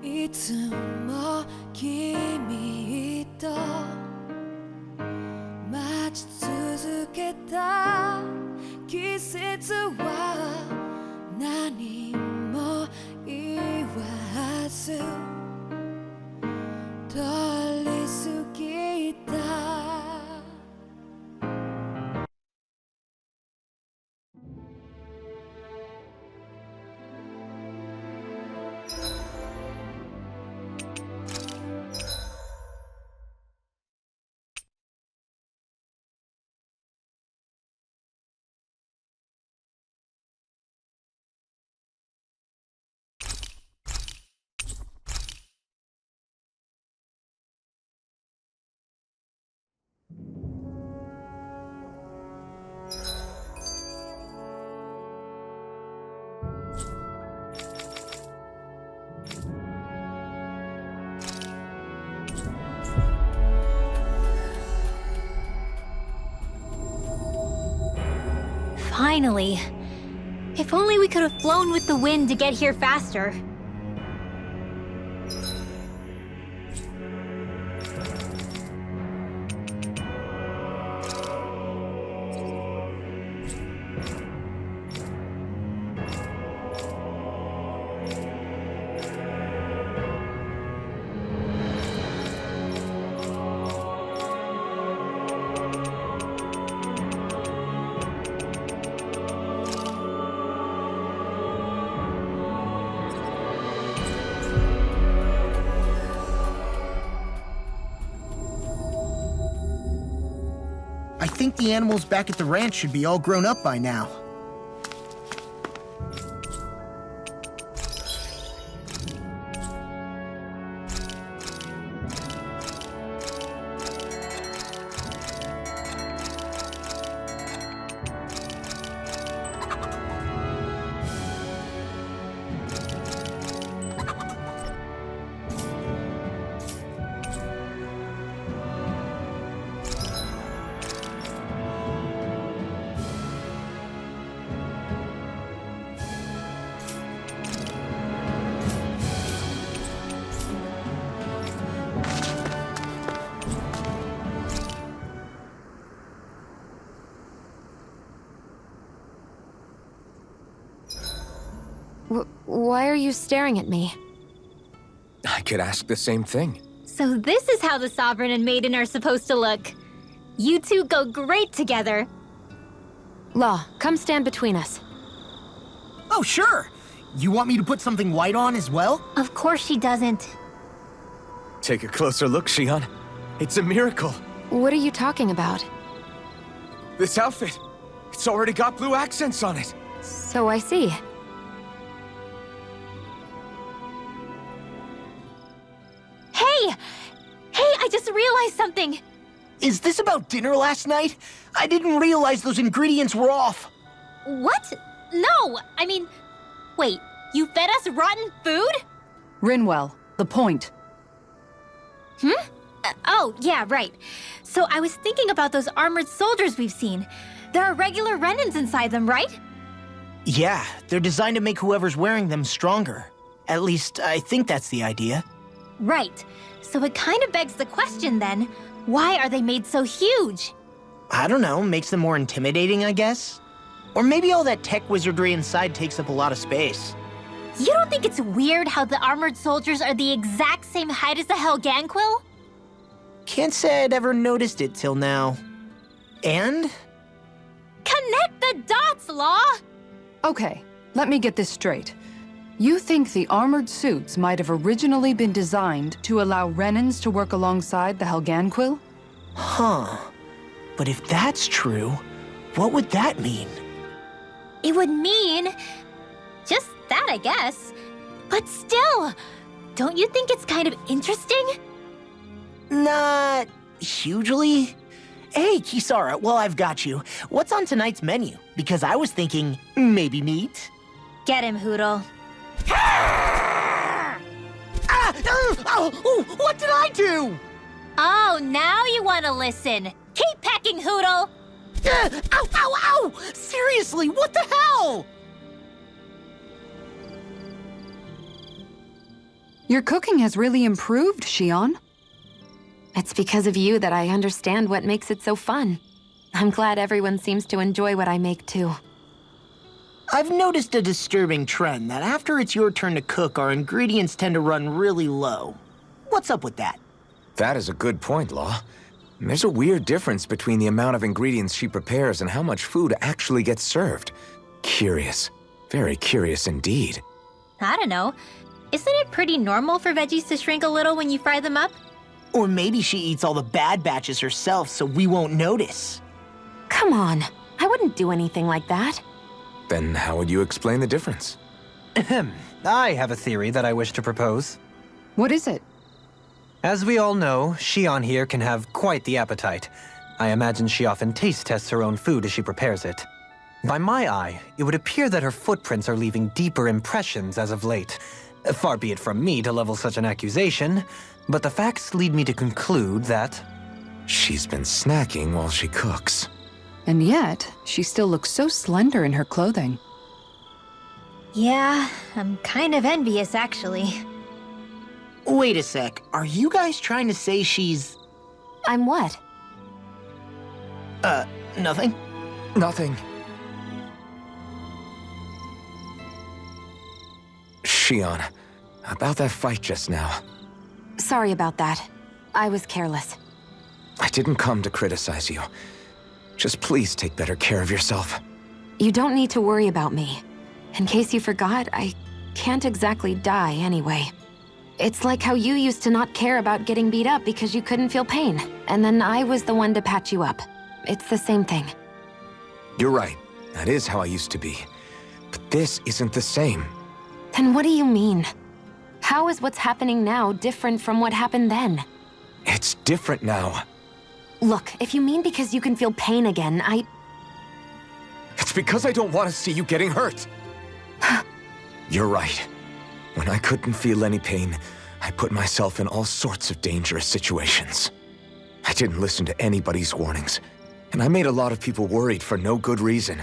いつも君と待ち続けた季節は何も言わず通り過ぎた。Finally. If only we could have flown with the wind to get here faster. I think the animals back at the ranch should be all grown up by now. Why are you staring at me? I could ask the same thing. So this is how the Sovereign and Maiden are supposed to look. You two go great together. Law, come stand between us. Oh, sure! You want me to put something white on as well? Of course she doesn't. Take a closer look, Shion. It's a miracle. What are you talking about? This outfit, it's already got blue accents on it. So I see. Hey! Hey, I just realized something! Is this about dinner last night? I didn't realize those ingredients were off. What? No! I mean, wait, you fed us rotten food? Rinwell, the point. Oh, yeah, right. So I was thinking about those armored soldiers we've seen. There are regular Renins inside them, right? Yeah, they're designed to make whoever's wearing them stronger. At least, I think that's the idea. Right. So it kind of begs the question then, why are they made so huge? I don't know, makes them more intimidating, I guess? Or maybe all that tech wizardry inside takes up a lot of space. You don't think it's weird how the armored soldiers are the exact same height as the Helganquil? Can't say I'd ever noticed it till now. And? Connect the dots, Law! Okay, let me get this straight. You think the armored suits might have originally been designed to allow Renins to work alongside the Helganquil? Huh. But if that's true, what would that mean? It would mean... just that, I guess. But still, don't you think it's kind of interesting? Not hugely. Hey, Kisara, well, I've got you. What's on tonight's menu? Because I was thinking maybe meat. Get him, Hoodle. What did I do? Oh, now you want to listen. Keep pecking, Hoodle. Ow! Seriously, what the hell? Your cooking has really improved, Shion. It's because of you that I understand what makes it so fun. I'm glad everyone seems to enjoy what I make, too. I've noticed a disturbing trend that after it's your turn to cook, our ingredients tend to run really low. What's up with that? That is a good point, Law. There's a weird difference between the amount of ingredients she prepares and how much food actually gets served. Curious. Very curious indeed. I don't know. Isn't it pretty normal for veggies to shrink a little when you fry them up? Or maybe she eats all the bad batches herself so we won't notice. Come on, I wouldn't do anything like that. Then how would you explain the difference? Ahem. I have a theory that I wish to propose. What is it? As we all know, Shion here can have quite the appetite. I imagine she often taste tests her own food as she prepares it. By my eye, it would appear that her footprints are leaving deeper impressions as of late. Far be it from me to level such an accusation, but the facts lead me to conclude that... She's been snacking while she cooks. And yet, she still looks so slender in her clothing. Yeah, I'm kind of envious, actually. Wait a sec, are you guys trying to say she's... I'm what? Nothing? Nothing. Shion, about that fight just now. Sorry about that. I was careless. I didn't come to criticize you. Just please take better care of yourself. You don't need to worry about me. In case you forgot, I can't exactly die anyway. It's like how you used to not care about getting beat up because you couldn't feel pain, and then I was the one to patch you up. It's the same thing. You're right. That is how I used to be. But this isn't the same. Then what do you mean? How is what's happening now different from what happened then? It's different now. Look, if you mean because you can feel pain again, It's because I don't want to see you getting hurt. You're right. When I couldn't feel any pain, I put myself in all sorts of dangerous situations. I didn't listen to anybody's warnings, and I made a lot of people worried for no good reason.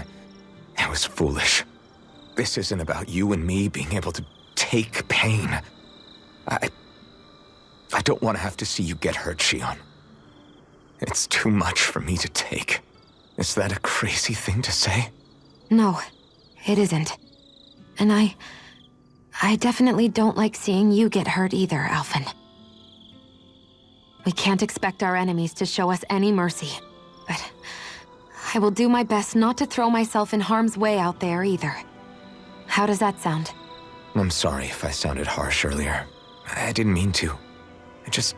It was foolish. This isn't about you and me being able to take pain. I don't want to have to see you get hurt, Shion. It's too much for me to take. Is that a crazy thing to say? No, it isn't. And I definitely don't like seeing you get hurt either, Alphen. We can't expect our enemies to show us any mercy, but I will do my best not to throw myself in harm's way out there either. How does that sound? I'm sorry if I sounded harsh earlier. I didn't mean to. I just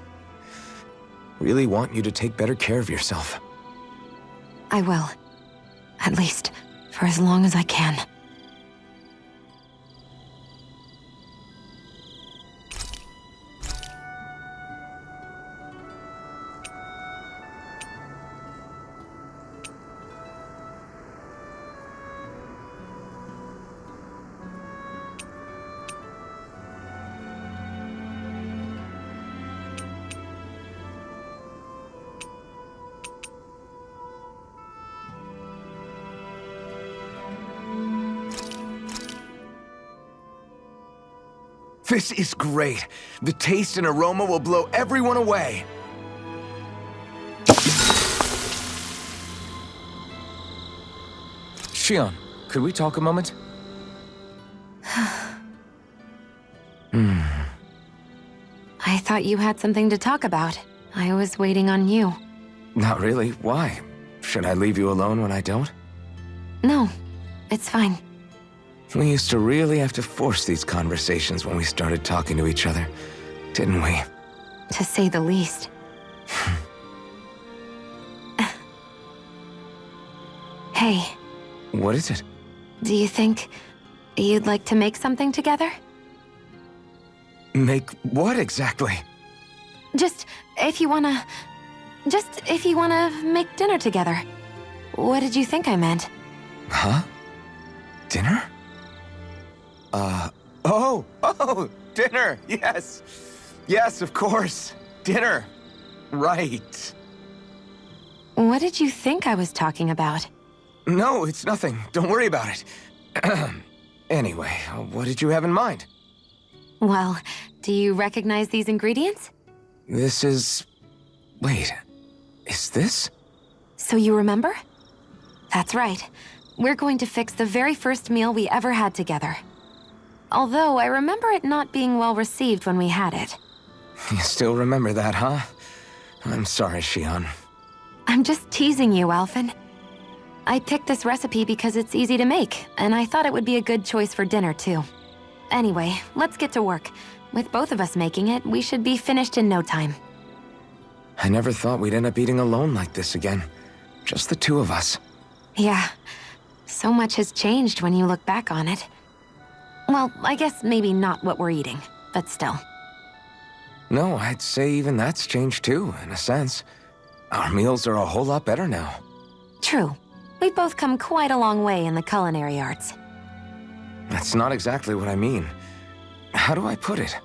really want you to take better care of yourself. I will. At least, for as long as I can. This is great. The taste and aroma will blow everyone away. Shion, could we talk a moment? I thought you had something to talk about. I was waiting on you. Not really. Why? Should I leave you alone when I don't? No, it's fine. We used to really have to force these conversations when we started talking to each other, didn't we? To say the least. Hey, What is it? do you think you'd like to make something together? Make what exactly? Just, if you wanna... Just if you want to make dinner together. What did you think I meant? Huh? Dinner? Oh, dinner, yes. Yes, of course. Dinner. Right. What did you think I was talking about? No, it's nothing. Don't worry about it. Anyway, what did you have in mind? Well, do you recognize these ingredients? This is... Wait, is this? So you remember? That's right. We're going to fix the very first meal we ever had together. Although I remember it not being well received when we had it. You still remember that, huh? I'm sorry, Shion. I'm just teasing you, Alphen. I picked this recipe because it's easy to make, and I thought it would be a good choice for dinner, too. Anyway, let's get to work. With both of us making it, we should be finished in no time. I never thought we'd end up eating alone like this again. Just the two of us. Yeah. So much has changed when you look back on it. Well, I guess maybe not what we're eating, but still. No, I'd say even that's changed too, in a sense. Our meals are a whole lot better now. True. We've both come quite a long way in the culinary arts. That's not exactly what I mean. How do I put it?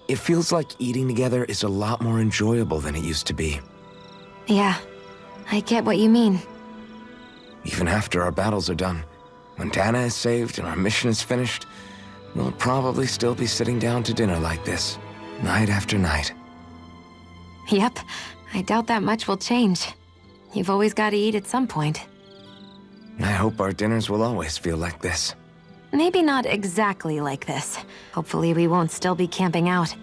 It feels like eating together is a lot more enjoyable than it used to be. Yeah, I get what you mean. Even after our battles are done, when Dana is saved and our mission is finished, we'll probably still be sitting down to dinner like this, night after night. Yep, I doubt that much will change. You've always got to eat at some point. I hope our dinners will always feel like this. Maybe not exactly like this. Hopefully we won't still be camping out.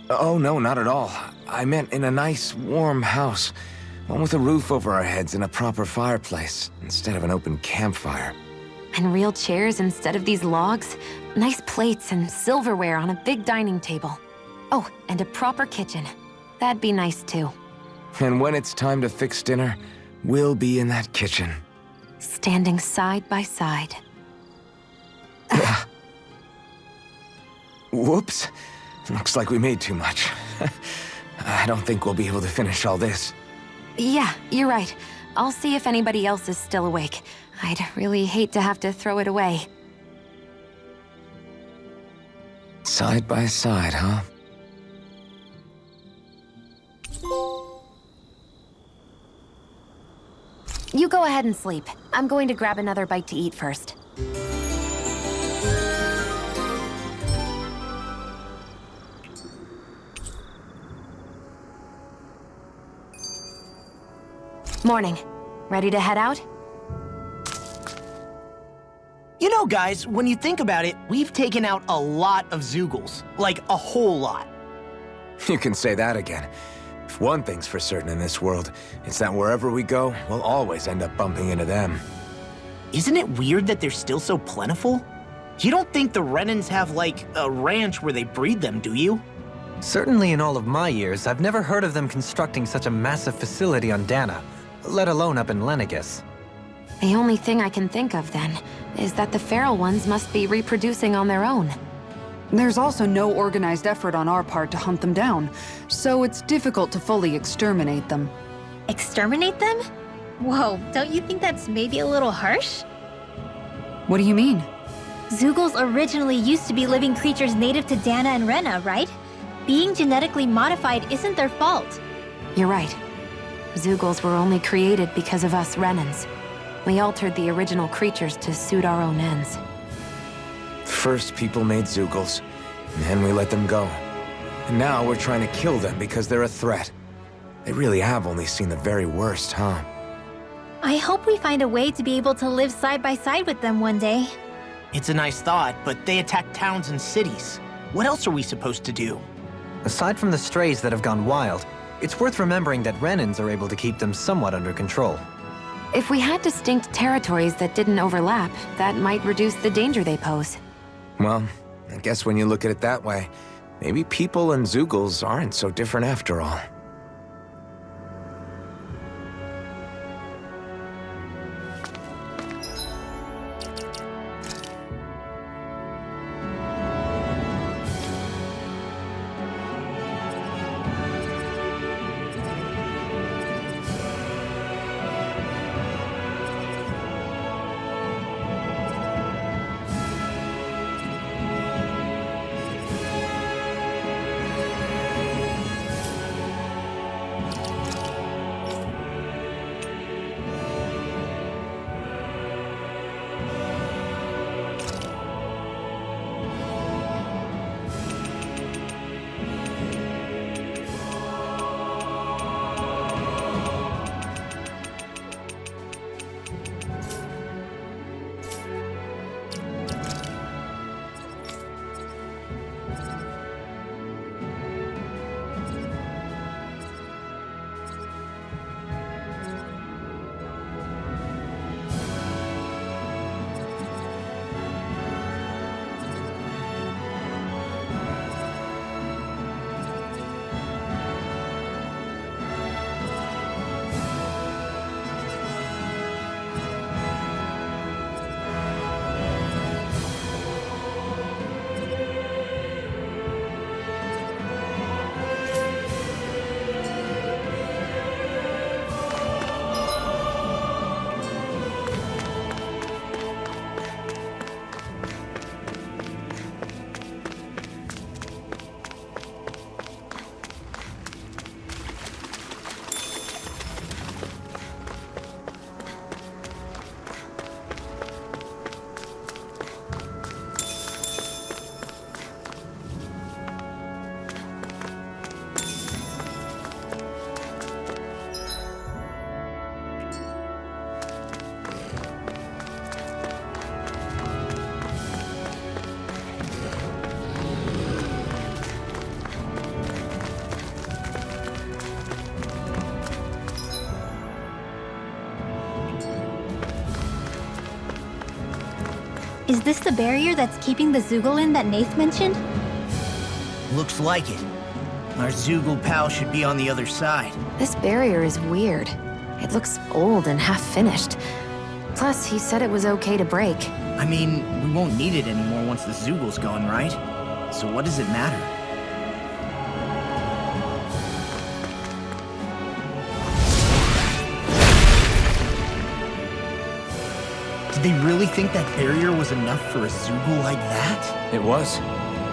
Oh, no, not at all. I meant in a nice, warm house. One with a roof over our heads and a proper fireplace, instead of an open campfire. And real chairs instead of these logs. Nice plates and silverware on a big dining table. Oh, and a proper kitchen. That'd be nice too. And when it's time to fix dinner, we'll be in that kitchen. Standing side by side. Whoops. Looks like we made too much. I don't think we'll be able to finish all this. Yeah, you're right. I'll see if anybody else is still awake. I'd really hate to have to throw it away. Side by side, huh? You go ahead and sleep. I'm going to grab another bite to eat first. Morning. Ready to head out? You know, guys, when you think about it, we've taken out a lot of Zeugles. Like, a whole lot. You can say that again. If one thing's for certain in this world, it's that wherever we go, we'll always end up bumping into them. Isn't it weird that they're still so plentiful? You don't think the Renans have, like, a ranch where they breed them, do you? Certainly in all of my years, I've never heard of them constructing such a massive facility on Dana, let alone up in Lenegis. The only thing I can think of, then, is that the feral ones must be reproducing on their own. There's also no organized effort on our part to hunt them down, so it's difficult to fully exterminate them. Exterminate them? Whoa, don't you think that's maybe a little harsh? What do you mean? Zeugles originally used to be living creatures native to Dana and Rena, right? Being genetically modified isn't their fault. You're right. Zeugles were only created because of us Renans. We altered the original creatures to suit our own ends. First, people made Zeugles, and then we let them go. And now we're trying to kill them because they're a threat. They really have only seen the very worst, huh? I hope we find a way to be able to live side by side with them one day. It's a nice thought, but they attack towns and cities. What else are we supposed to do? Aside from the strays that have gone wild, it's worth remembering that Renans are able to keep them somewhat under control. If we had distinct territories that didn't overlap, that might reduce the danger they pose. Well, I guess when you look at it that way, maybe people and Zeugles aren't so different after all. Is this the barrier that's keeping the Zoogle in that Nath mentioned? Looks like it. Our Zoogle pal should be on the other side. This barrier is weird. It looks old and half-finished. Plus, he said it was okay to break. I mean, we won't need it anymore once the Zoogle's gone, right? So what does it matter? Did they really think that barrier was enough for a Zoogle like that? It was.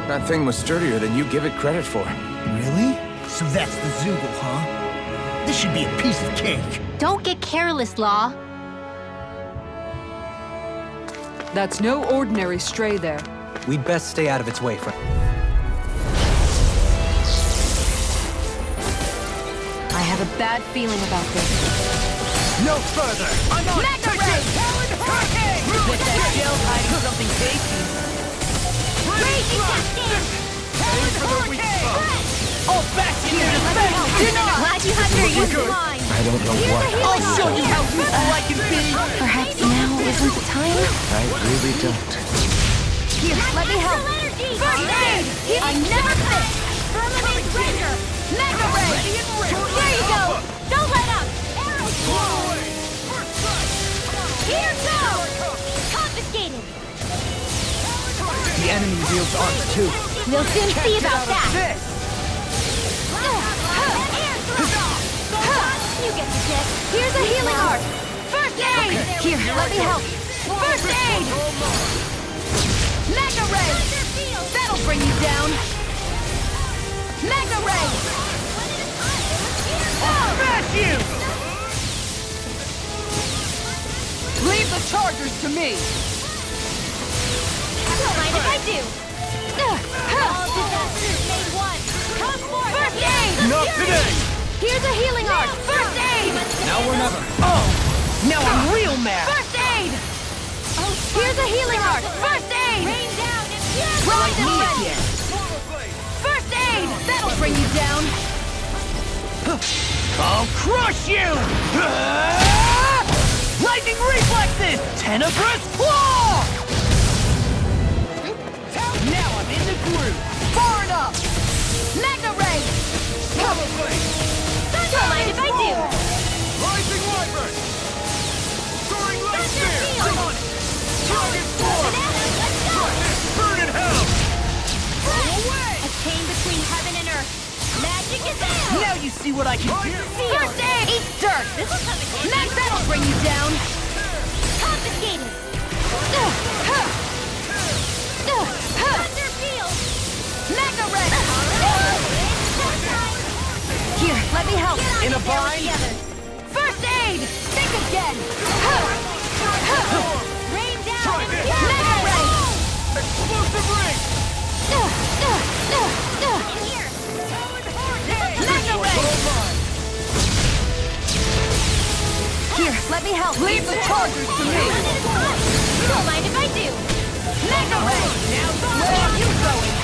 That thing was sturdier than you give it credit for. Really? So that's the Zoogle, huh? This should be a piece of cake. Don't get careless, Law. That's no ordinary stray there. We'd best stay out of its way, friend. I have a bad feeling about this. No further! I'm on Mega Ray! Hurricane! With that gel hiding something tasty. Raging Cascade! I'll back you to Glad you have your use of mine. I don't know what. I'll show you how useful I can be! Perhaps now isn't the time? I really don't. Here, let me help. First aid! I never quit! Firmament Ranger! Mega Ray! There you go! Don't let up! Arrow! Here goes! Confiscated! The enemy wields arms too. We'll soon see about that! You get the gist. Here's a healing art! First aid! Here, let me help. First aid! Mega Ray! That'll bring you down! Mega Ray! I'll smash you! Leave the chargers to me! Don't mind if I do! All disasters made one! Come forth! First aid! Not today! Here's a healing art! First aid! Now or never. Oh! Now I'm real mad! First aid! Here's a healing art! First aid! Rain down and Like me again! First aid! That'll bring you down! I'll crush you! Lightning reflexes! Tenebrous claw! Now I'm in the groove! Far enough! Mega Ray! Don't mind if I do! Rising Wyvern! Soaring Light Thunder Spear! Field! Come on! Dragon Storm! Bananas, let's go! Burn in hell! A chain between heaven and earth. Magic is out! Now you see what I can do! First aid! Eat dirt! This'll come in handy. Max, that'll bring you down! Confiscated! Thunder Field! Mega Ray! Here, let me help! In a bind? First aid! Think again! Rain down! Mega Ray! Explosive ring! Here! Mega Ray! Here, let me help! Leave the chargers to me! Don't mind if I do! Mega Ray! Where are you going?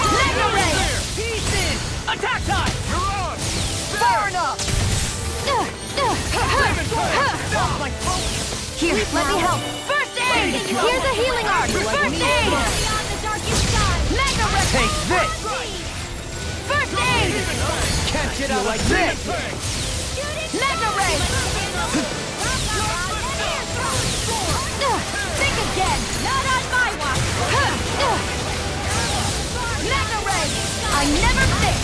Mega Ray! Pieces! Attack time! You're on! Far enough! Here, let me help! First aid! Here's a healing art! First aid! Mega Ray! Take this! First aid! Can't get out like this! Mega Ray! Think again! Not on my watch! Mega Ray! I never think!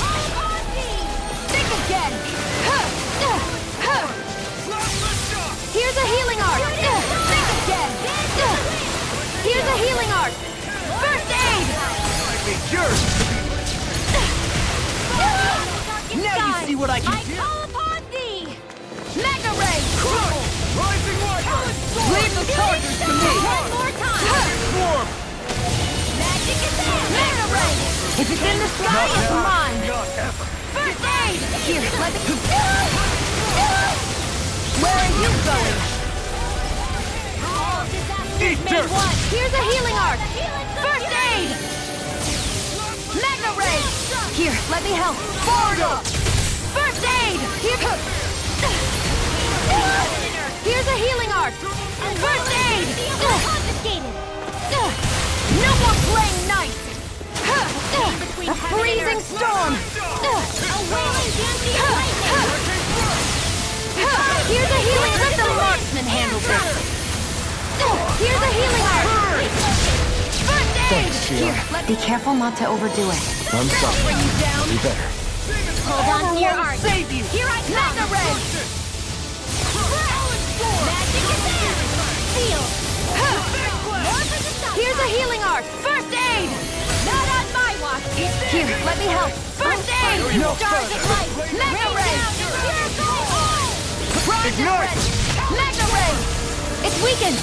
Think again! Here's a healing art! Think again! Here's a healing art! First aid! Now you see what I can do! call upon thee! Mega Ray! Rising Wyvern! Leave the chargers to me! One more time! Swarm! Magic is in! Mega Ray! If it's in the sky, it's mine! Not ever! First aid! Here, let me... Where are you going? All disasters Eat made dirt! one! Here's a healing art! First aid! Mega Ray! Here, let me help! Forward up! First aid! Here... Here's a healing art! First aid! A freezing storm! A wailing dancing lightning! Here's a healing. Let the marksman handle this. Here's a healing art. First aid. Thanks, Shion. Here, be careful not to overdo it. I'm sorry. Bring you down. Be better. Hold on to your art. Save you! Here I come. Mega ray. Magic is there. Seal. Here's a healing art. First aid. Not on my watch. Here, let me help. First aid. No Stars further. of light. Mega ray. Ignite! Mega ray. It's weakened.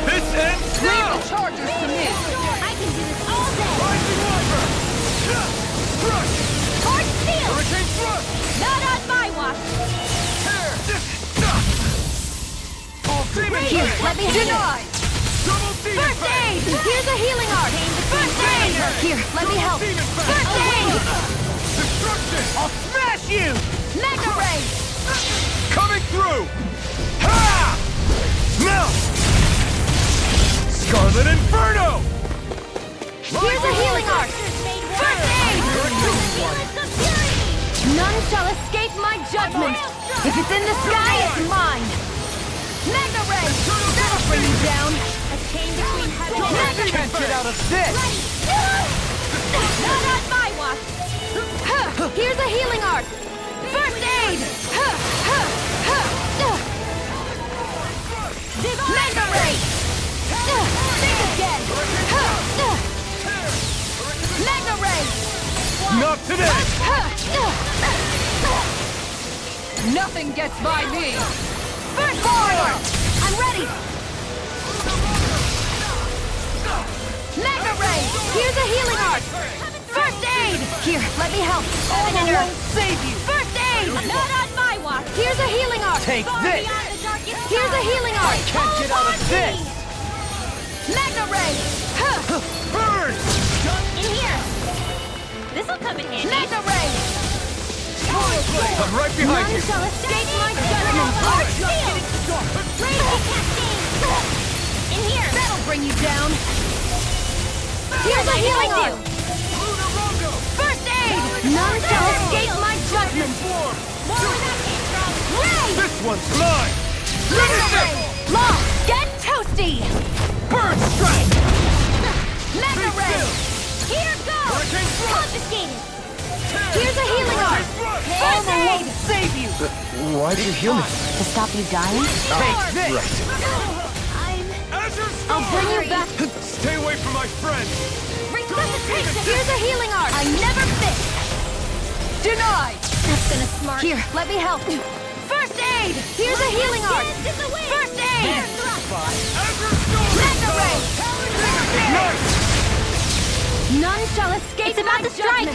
This ends Leave now! the chargers to me! I can do this all day. Rising Wyver! Crush! Hard steel. Hurricane thrust! Not on my watch. Tear! Demon Here, Blade! let me help. Deny. Double Demon First Blade! aid. Here's a healing art. First aid. Here, let me help. Demon Blade! First aid. Destruction! I'll smash you! Mega ray. Coming through! Ha! Now! Scarlet Inferno! Here's a healing art. First aid. None shall escape my judgment. If it's in the sky, it's mine. Mega ray. That'll bring you down. A chain between heaven and earth. Can't get out of this! Not on my watch. Here's a healing art. First aid. Mega ray. Think again. Mega ray. Not today! Nothing gets by me! First forward. I'm ready. Mega ray. Here's a healing art. First aid. Here, let me help. Heaven and I won't earth. save you! First aid. Not on my watch. Here's a healing art. Take Far this. beyond the darkest Here's a healing art. Can't get out of this! Mega ray. Burn! In here. This'll come in handy. Mega ray. I'm right behind None you! shall escape my judgment. Arch shield. Laser cascade. In here. That'll bring you down. Here's a healing art. First aid. None shall escape my judgment. More where that came from. Ray. This one's mine! Mega ray. Law. Get toasty. Burn strike! Mega ray. Here goes. Hurricane thrust! Confiscated. Here's a healing art. First aid. Save you! Why'd you heal me? To stop you dying? Take this! Azure I'll bring you back. Stay away from my friends! Resuscitation. Here's a healing art. I never fit. Denied! That's gonna smart. Here, let me help. First aid. Here's a healing art. First aid. Azure Storm! Mega ray. Ignite! None shall escape. It's about to strike.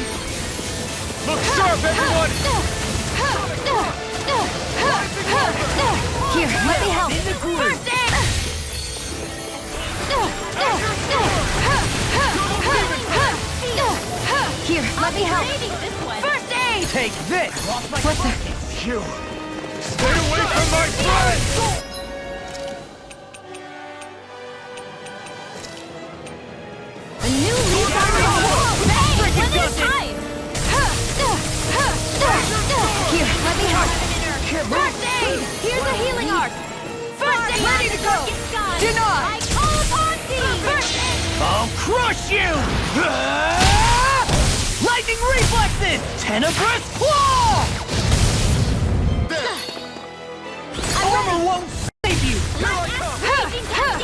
Look sharp, everyone! Here, let me help. First aid. Here, let me help. First aid. Take this! You! Stay away from my friends! A new leaf on the wall. Hey, one at a time. Here, let me help. First aid. Here's a healing art. First aid. Ready to go. Denied. I call upon thee. First aid. I'll crush you! Lightning reflexes! Tenebrous claw! Armor won't save you!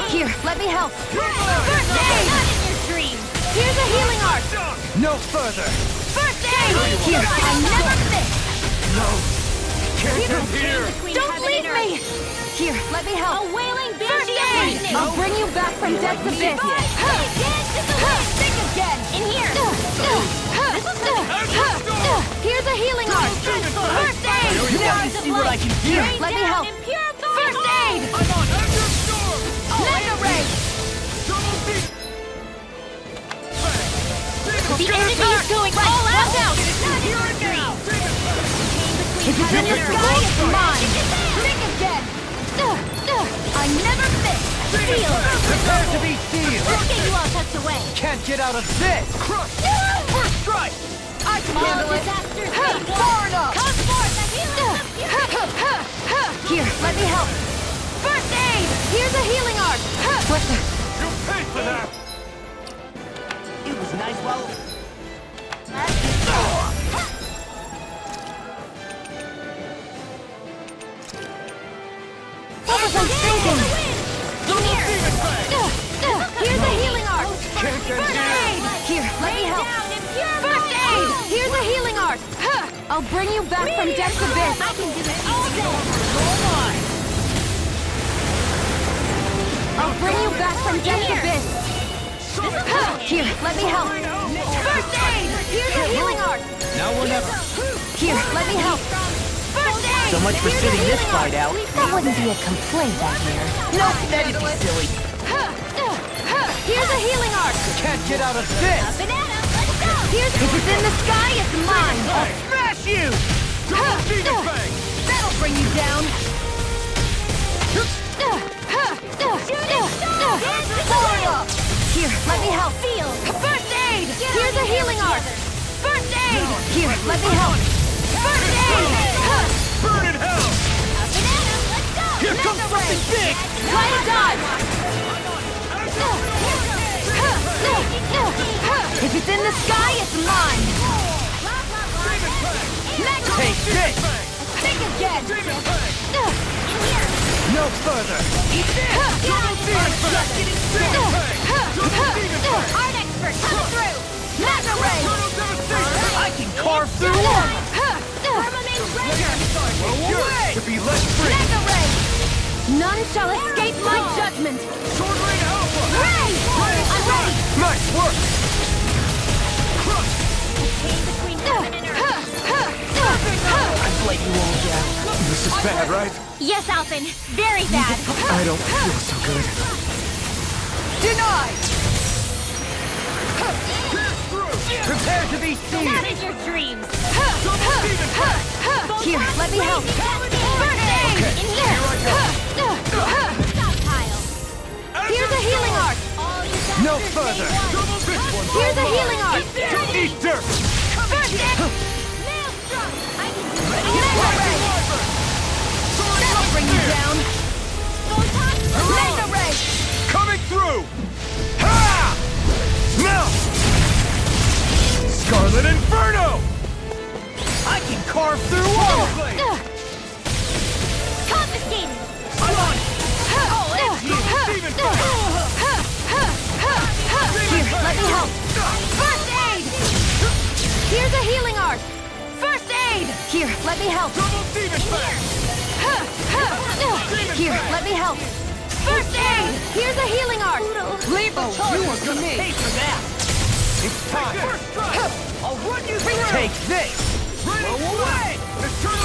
Here, let me help. First aid. Not in your dreams. Here's a healing art. No further! First aid. Here, I never miss. Can't end here! Don't leave me. Here, let me help. A wailing banshee of lightning. I'll bring you back from death's abyss. Think again. In here. Here's a healing art. First aid. Now you see what I can do! Let me help. First aid. I'm on Azure Storm! Mega ray. Double deep! The enemy is going all out. Here and now! If it's in the sky, it's mine. Think again. I never miss. Seal. Prepare to be sealed! Let's get you all tucked away. Can't get out of this! Crush! strike! I can handle it! Far enough! Come forth! Here, let me help. First aid! Here's a healing arc! What the? You paid for that! It was nice while... What was I thinking? Here's a healing arc! First aid! Here, let me help. First aid! Here's a healing arc! I'll bring you back from Death's Abyss. I can do this all day! I'll bring you back from Death's Abyss. Here, let me help. First aid! Here's a healing arc! Now or never. Here, let me help. First aid! So much for Here's a sitting this healing fight arc. out. That wouldn't be a complaint, I hear. No, that'd be silly. Here's a healing arc! Can't get out of this! Banana, let's go! Here's If it's in the sky, it's mine. Smash you! That'll bring you down! Here, let me help. Feel! First aid! Here's a healing arc! First aid! Here, let me help. First aid! Burn in hell! Banana, let's go! Here comes something big! Try to dodge! If it's in the sky, it's mine. Take this! Think again! No further! Art expert, come through! Mega ray! I can carve through one! Permanent razor! To be less free! Mega ray! None shall escape my judgment. Sword Ring Alpha! Ray! I'm ready! Nice work! Between heaven and earth. I've let you all down. This is bad, right? Yes, Alphen. Very bad. I don't feel so good. Denied! Prepare to be That seized! is your dreams. Here, let me help. First aid! In here! Stockpile. Here's a healing arc. All you No bastards further! say once. Here's a healing arc. Eat dirt! First aid! Nail struck! I can do it. Mega ray. That'll bring you down. Mega ray! Coming through! Ha! Melt! Scarlet Inferno! I can carve through all! Confiscated! I'm on it! Demon Fang! Here, let me help. First aid! Here's a healing arc! First aid! Here, let me help. Double Demon Fang! Here, let me help. First aid! Here's a healing arc! Lebo, you are gonna pay for that! It's time! I'll run you through! Take this! Blow away!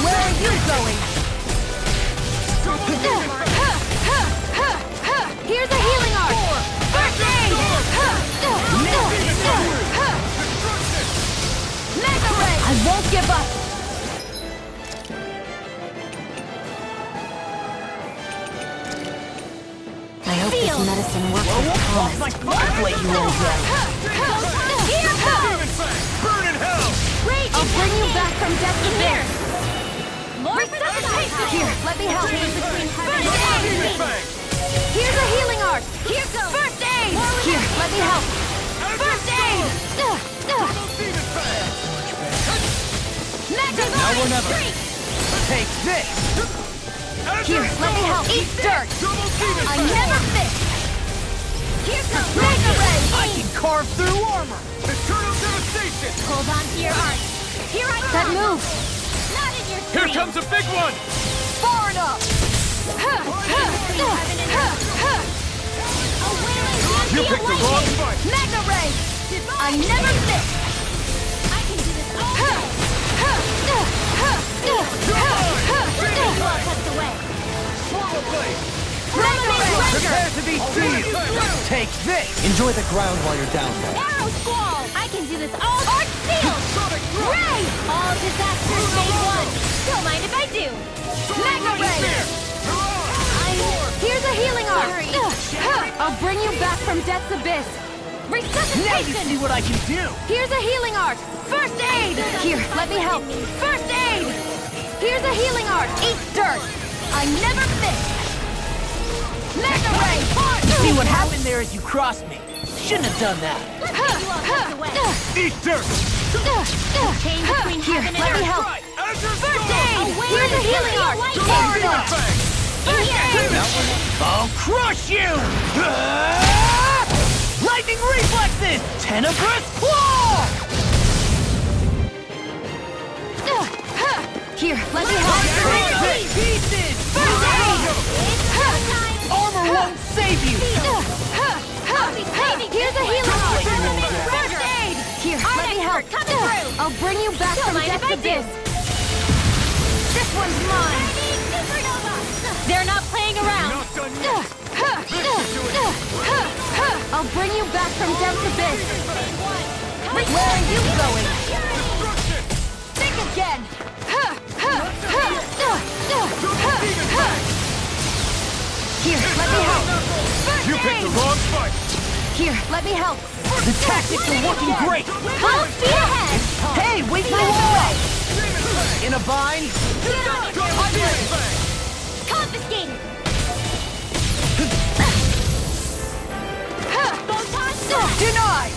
Where are you going? Here's a healing arc! First aid! Mega ray! I won't give up. I hope Feel. this medicine works as promised. I've let you all down. Here goes! Demon Fang! Burn in hell! I'll bring you back from Death's Abyss. More resuscitation! Here, let me help. First aid! Demon Fang! Here's a healing arc! Here goes! First aid! Here, let me help. First aid! Demon Fang! Mega Now or never. streak! Take this! Here, let me help. Eat dirt! Double Demon I Fang! never miss! Here comes Mega Ray! I can carve through armor! Eternal Devastation! Hold on to your heart! Here I That come! move. Not in your Here dreams! comes a big one! Far enough! You picked the wrong fight! Mega Ray! I never miss! I can do this all day! Well tucked away! Swallow Blade! Prepare to be seized! Take this! Enjoy the ground while you're down there. Arrow Squall! I can do this all Arc Field! Ray! All disasters made one! Don't mind if I do! Mega Ray! Here's a healing arc! I'll bring you back from Death's Abyss. Resuscitation! Now you see what I can do! Here's a healing art! First aid! Here, let me help. First aid! Here's a healing art! Eat dirt! I never miss! Mega Ray! See what happened there as you crossed me. Shouldn't have done that. Eat dirt! Here, let me help. First aid! Here's a healing art! First aid! I'll crush you! Lightning reflexes! Tenebrous claw! Here, let me help. Pieces! First aid! Armor won't save you! Here's a healing art! First aid! Here, let me help. I'll bring you back from death's abyss. This one's mine. They're not playing around. I'll bring you back from death's abyss. Where are you going? Think again. Here, let me help. First You picked the aid! wrong fight! Here, let me help. The tactics are working great! Full speed ahead! Hey, wait for the wall! In a bind? Confiscated! Denied!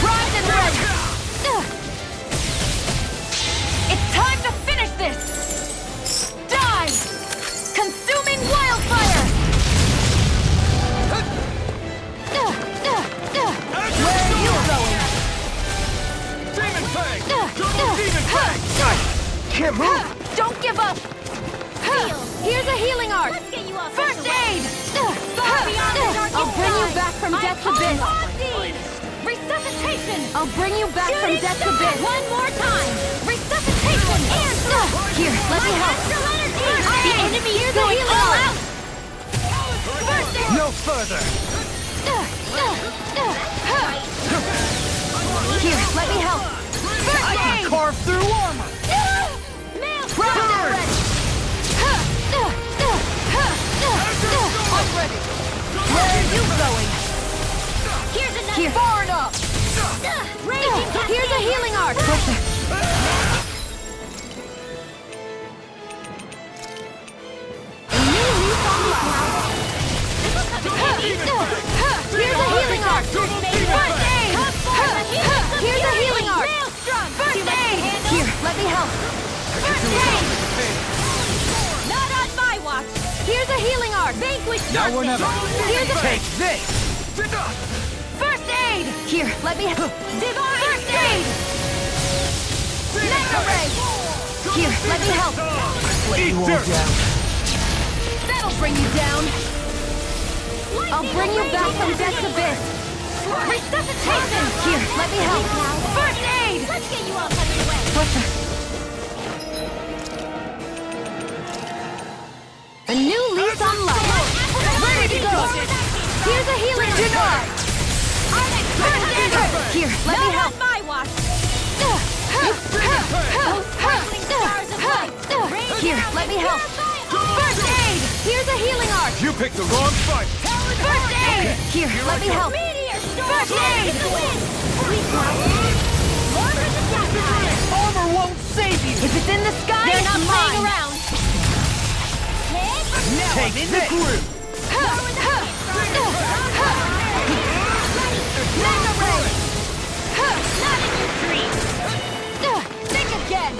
Primed and ready! It's time to finish this! Die! Consuming wildfire! Where are you going? Demon Fang! Double Demon Fang! Can't move! Don't give up! Here's a healing art! First aid! I'll bring you back from death's abyss! Resuscitation! I'll bring you back from death's abyss! One more time! Resuscitation! Here, let me help! The enemy is going all out! First aid! No further! Here, let me help! First I aid! can carve through armor! Burn! I'm ready! Where are you going? Here's another! Here. Far enough! Here's a healing art! A new leaf on life! Here's a healing art! First aid! Here's a healing art! First aid! Here, let me help! First aid! Not on my watch! Here's a healing art! Vanquish Now or never! Here's a... Take this! First aid! Here, let me help! Divine! First aid! Mega Ray! Here, let me help! Lay you all down. That'll bring you down! I'll bring you back from death's abyss! Resuscitation! Here, let me help! First aid! Let's get you all out of the way! What the... A new lease on life! Ready to go! Here's a healing denied! First aid! Here, let me help! My watch! Here, let me help! First aid! Here's a healing art! You picked the wrong fight! First aid! Here, let me help! First aid! Armor won't save you! If it's in the sky, they're not playing around! Now Take I'm in this. the groove! Mega Ray! Not in your dreams! Think again!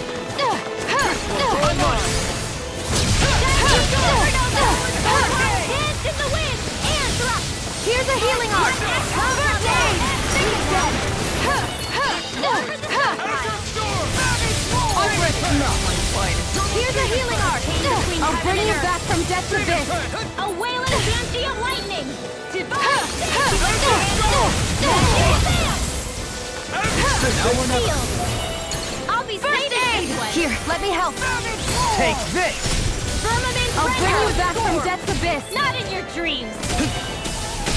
Hands in the wind! Air thrust! Here's a healing art! First aid! Think again! Here's a healing art! I'll bring you back from death's abyss! A wailing banshee of lightning! I'll be first aid! Here, let me help! Take this! I'll bring you back from death's abyss! Not in your dreams!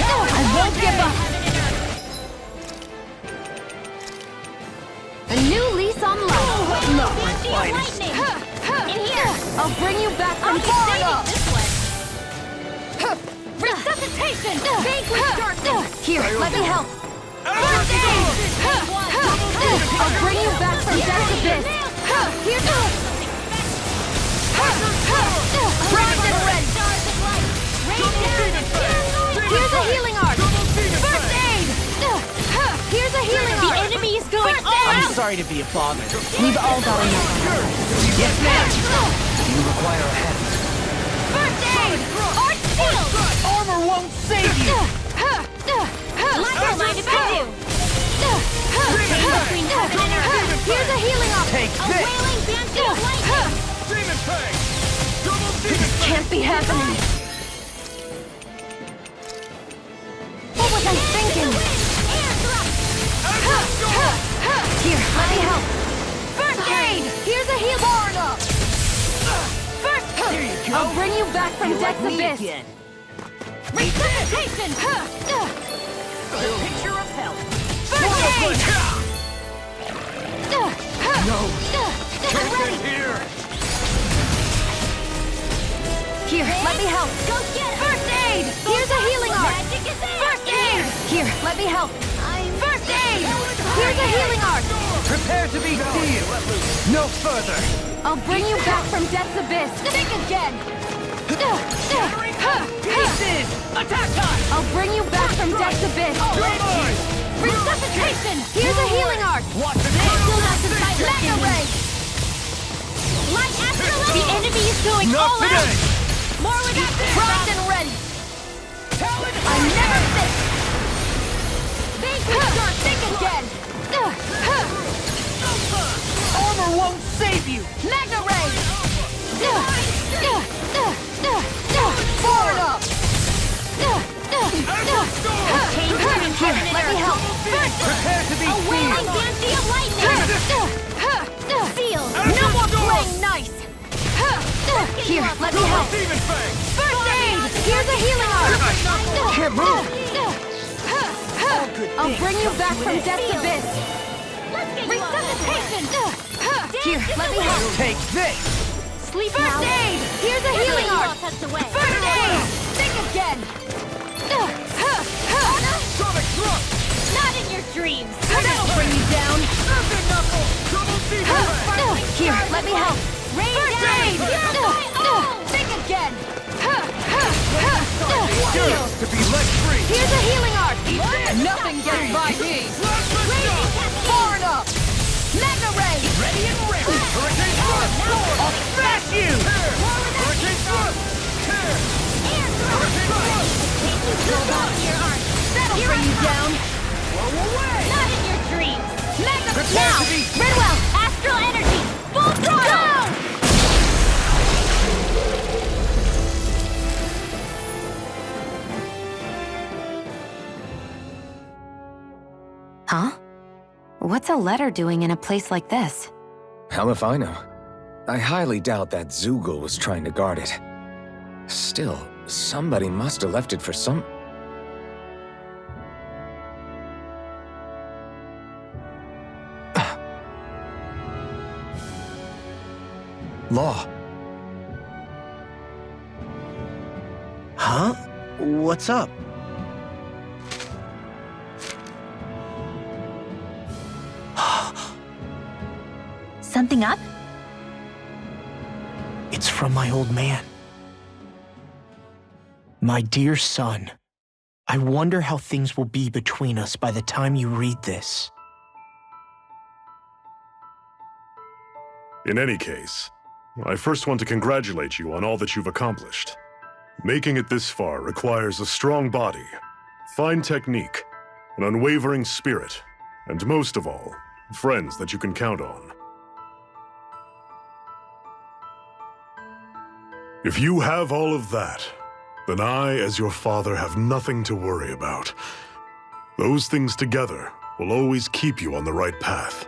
I won't give up! A new lease on life! Not my finest! In here! I'll bring you back from far enough! Resuscitation! Vanquish darkness! Here, let me help. First aid! I'll bring you back from death's abyss. Here's a... Round and ready. Here's a healing arc! First aid! Here's a healing arc! The enemy is going all I'm out! sorry to be a bother. We've all got enough. Yes, ma'am. Do you require a hand? First aid! Arch shield! Armor won't save you. Like mind if I do! Between heaven and earth! Here's a healing arc! Take A this. wailing banshee of lightning! Demon Fang! Double Demon Can't be happening. What was I thinking? Air thrust! Here, let me help. First aid! Here's a heal bar up! First There you go. I'll bring you back from Like death's me abyss. again. resuscitation! Picture of hell. First aid! No. I'm ready! Here! Here, let me help. Go get it! First aid! Here's a healing arc! First aid! Here, let me help. First aid! Here's a healing arc! Prepare to be sealed. No further. I'll bring you back from death's abyss. Think again! Pieces. Attack time. I'll bring you back from death's abyss. Resuscitation! Here's a healing arc! Watch the Still not survivor! Mega ray! Light astral! The enemy is going Not all today. out! More with that! Primed and ready. I never think! Vanquish dark! Think again! Armor won't save you. Mega ray! Forward up! Here, let me help. Prepare to be A wailing sealed. banshee of lightning! Seal! No more playing nice! Here, let me help. Demon Fang! First aid! Here's a healing arc! Can't move. I'll bring you back from death's abyss. Resuscitation! Here, let me help. Take this. Sleep First aid! Here's a healing arc! First aid! Think again! Sonic Thrust! Not in your dreams! That'll bring you down. Epic Knuckle! Double Demon Fang! Here, let me help. First aid! Think again! Yours to be let free! Here's a healing arc! Nothing gets by me. Forward up! Mega ray! Ready and ready. Hurricane Thrust! I'll smash you. Hurricane Thrust! Here! Hurricane Thrust! That'll bring you down! Not in your dreams! Mega Prepare now! to be- Redwell! Astral energy! Full throttle! Huh? What's a letter doing in a place like this? Hell if I know. I highly doubt that Zoogle was trying to guard it. Still, somebody must have left it for some... Law. Huh? What's up? Something up? It's from my old man. My dear son, I wonder how things will be between us by the time you read this. In any case, I first want to congratulate you on all that you've accomplished. Making it this far requires a strong body, fine technique, an unwavering spirit, and most of all, friends that you can count on. If you have all of that, then I, as your father, have nothing to worry about. Those things together will always keep you on the right path.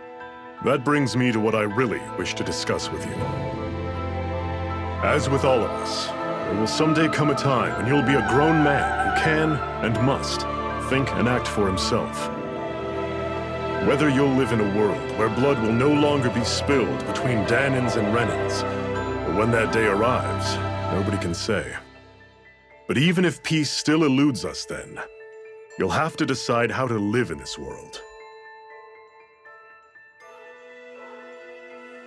That brings me to what I really wish to discuss with you. As with all of us, there will someday come a time when you'll be a grown man who can and must think and act for himself. Whether you'll live in a world where blood will no longer be spilled between Danins and Renins, or when that day arrives, nobody can say. But even if peace still eludes us then, you'll have to decide how to live in this world.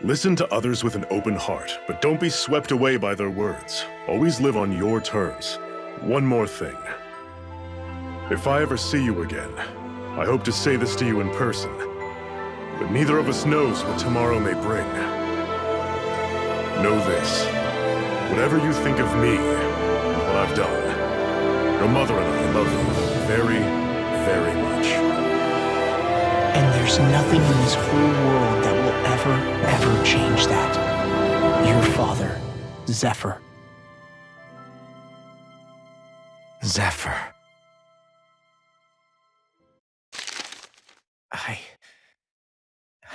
Listen to others with an open heart, but don't be swept away by their words. Always live on your terms. One more thing. If I ever see you again, I hope to say this to you in person, but neither of us knows what tomorrow may bring. Know this. Whatever you think of me, and what I've done, your mother and I love you very, very much. And there's nothing in this whole world that will ever change that. Your father, Zephyr. Zephyr.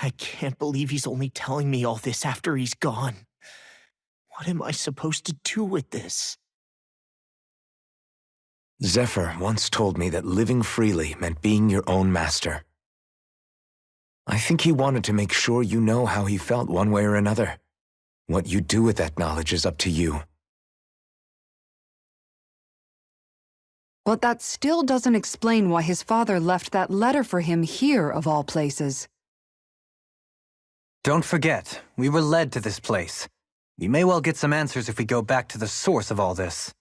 I can't believe he's only telling me all this after he's gone. What am I supposed to do with this? Zephyr once told me that living freely meant being your own master. I think he wanted to make sure you know how he felt one way or another. What you do with that knowledge is up to you. But that still doesn't explain why his father left that letter for him here, of all places. Don't forget, we were led to this place. We may well get some answers if we go back to the source of all this.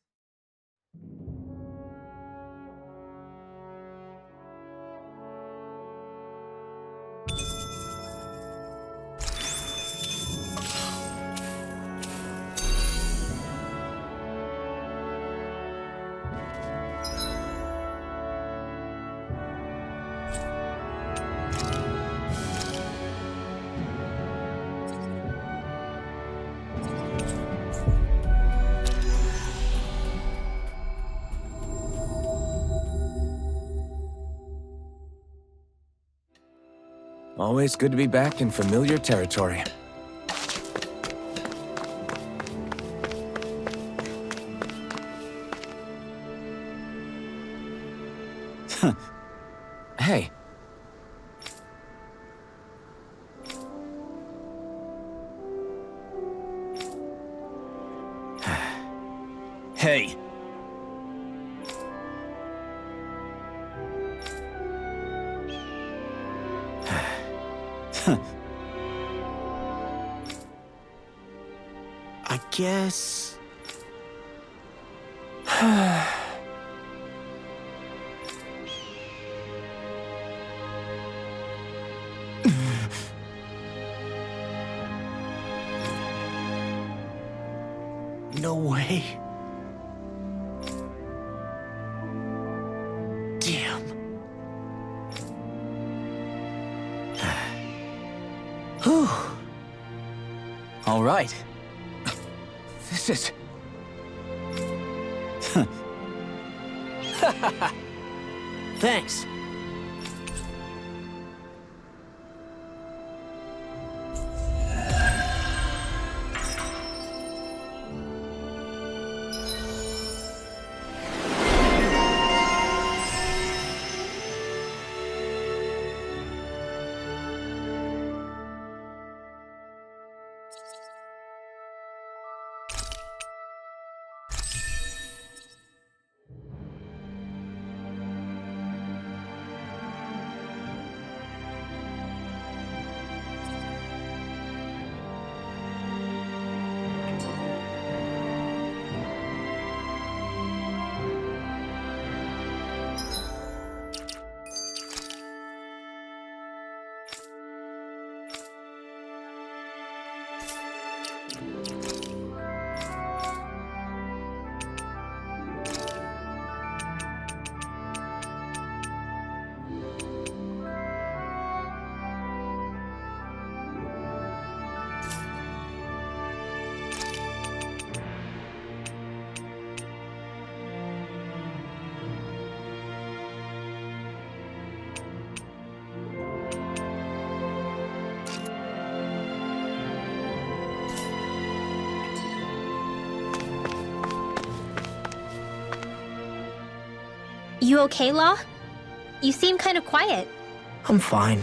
Always good to be back in familiar territory. Hey. Hey. I guess... No way. Damn. Whew. All right. This is... Thanks. You okay, Law? You seem kind of quiet. I'm fine.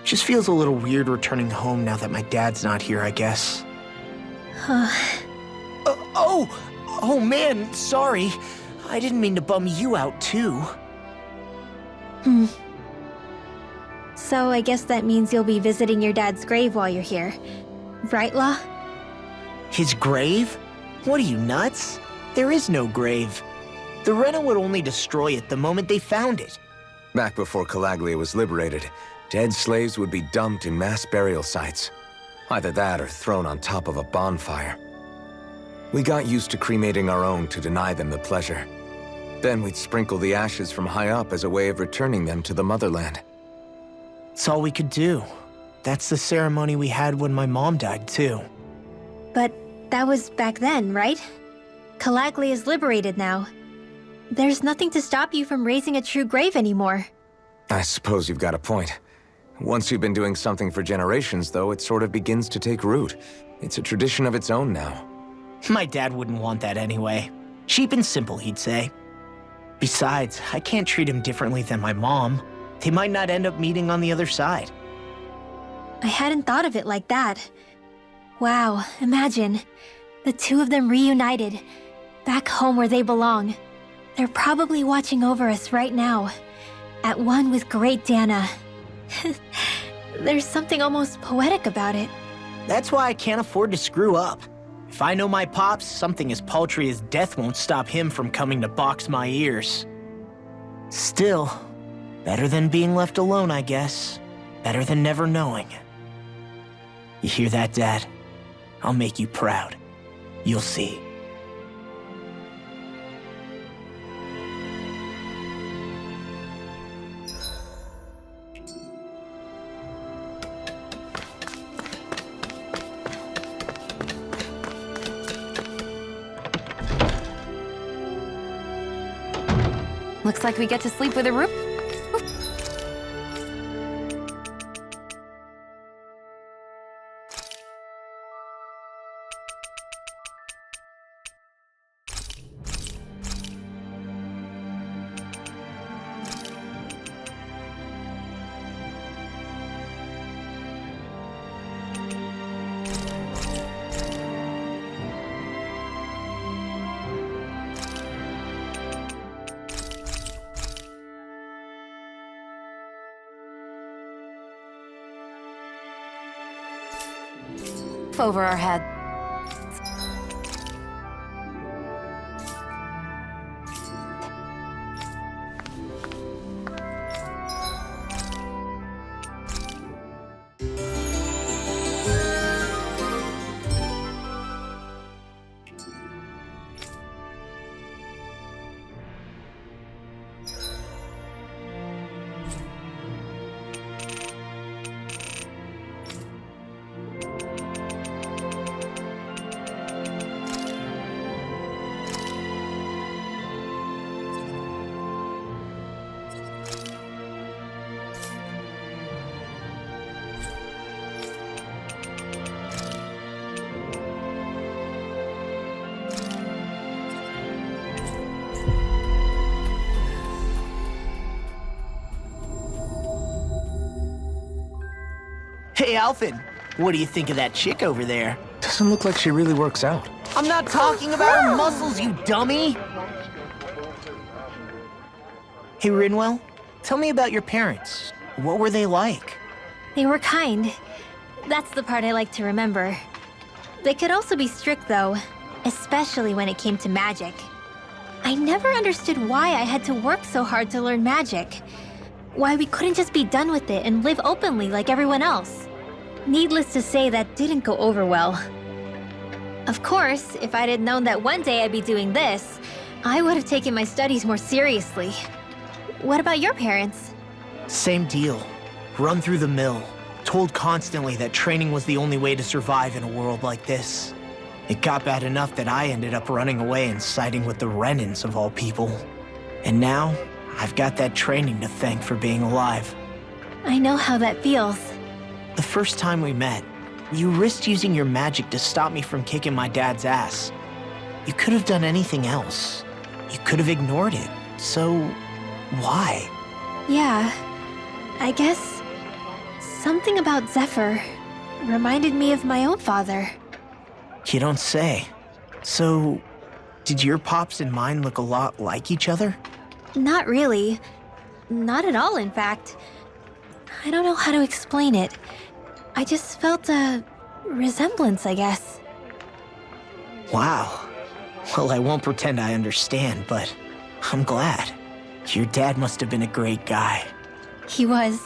Just feels a little weird returning home now that my dad's not here, I guess. Oh man, sorry. I didn't mean to bum you out too. So I guess that means you'll be visiting your dad's grave while you're here. Right, Law? His grave? What are you, nuts? There is no grave. The Rena would only destroy it the moment they found it. Back before Calaglia was liberated, dead slaves would be dumped in mass burial sites. Either that or thrown on top of a bonfire. We got used to cremating our own to deny them the pleasure. Then we'd sprinkle the ashes from high up as a way of returning them to the motherland. It's all we could do. That's the ceremony we had when my mom died, too. But that was back then, right? Calaglia is liberated now. There's nothing to stop you from raising a true grave anymore. I suppose you've got a point. Once you've been doing something for generations, though, it sort of begins to take root. It's a tradition of its own now. My dad wouldn't want that anyway. Cheap and simple, he'd say. Besides, I can't treat him differently than my mom. They might not end up meeting on the other side. I hadn't thought of it like that. Wow, imagine. The two of them reunited, back home where they belong. They're probably watching over us right now, at one with Great Dana. There's something almost poetic about it. That's why I can't afford to screw up. If I know my pops, something as paltry as death won't stop him from coming to box my ears. Still, better than being left alone, I guess. Better than never knowing. You hear that, Dad? I'll make you proud. You'll see. Looks like we get to sleep with a roof. Over our head. Hey, Alphen, what do you think of that chick over there? Doesn't look like she really works out. I'm not talking about her muscles, you dummy! Hey, Rinwell, tell me about your parents. What were they like? They were kind. That's the part I like to remember. They could also be strict, though, especially when it came to magic. I never understood why I had to work so hard to learn magic. Why we couldn't just be done with it and live openly like everyone else. Needless to say, that didn't go over well. Of course, if I'd known that one day I'd be doing this, I would have taken my studies more seriously. What about your parents? Same deal. Run through the mill. Told constantly that training was the only way to survive in a world like this. It got bad enough that I ended up running away and siding with the Renans of all people. And now, I've got that training to thank for being alive. I know how that feels. The first time we met, you risked using your magic to stop me from kicking my dad's ass. You could have done anything else. You could have ignored it. So, why? Yeah, I guess something about Zephyr reminded me of my own father. You don't say. So, Did your pops and mine look a lot like each other? Not really. Not at all, in fact. I don't know how to explain it. I just felt a resemblance, I guess. Wow. Well, I won't pretend I understand, but I'm glad. Your dad must have been a great guy. He was.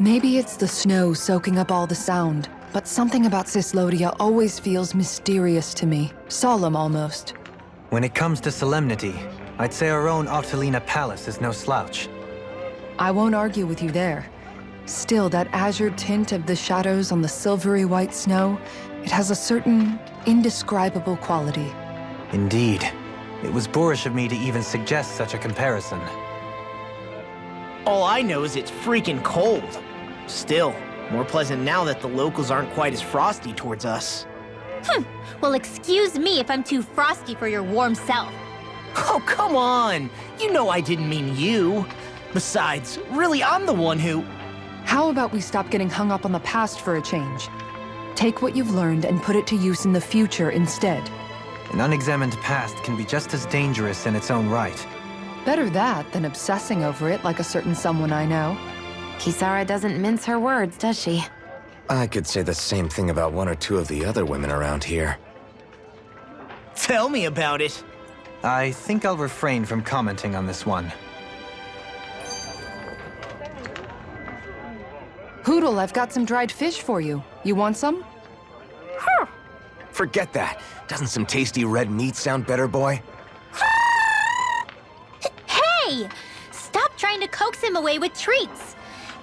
Maybe it's the snow soaking up all the sound, but something about Cislodia always feels mysterious to me. Solemn, almost. When it comes to solemnity, I'd say our own Octalina Palace is no slouch. I won't argue with you there. Still, that azure tint of the shadows on the silvery white snow, it has a certain indescribable quality. Indeed. It was boorish of me to even suggest such a comparison. All I know is it's freaking cold. Still, more pleasant now that the locals aren't quite as frosty towards us. Well, excuse me if I'm too frosty for your warm self. Oh, come on! You know I didn't mean you. Besides, really, I'm the one who... How about we stop getting hung up on the past for a change? Take what you've learned and put it to use in the future instead. An unexamined past can be just as dangerous in its own right. Better that than obsessing over it like a certain someone I know. Kisara doesn't mince her words, does she? I could say the same thing about one or two of the other women around here. Tell me about it. I think I'll refrain from commenting on this one. Hootle, I've got some dried fish for you. You want some? Forget that. Doesn't some tasty red meat sound better, boy? Hey! Stop trying to coax him away with treats.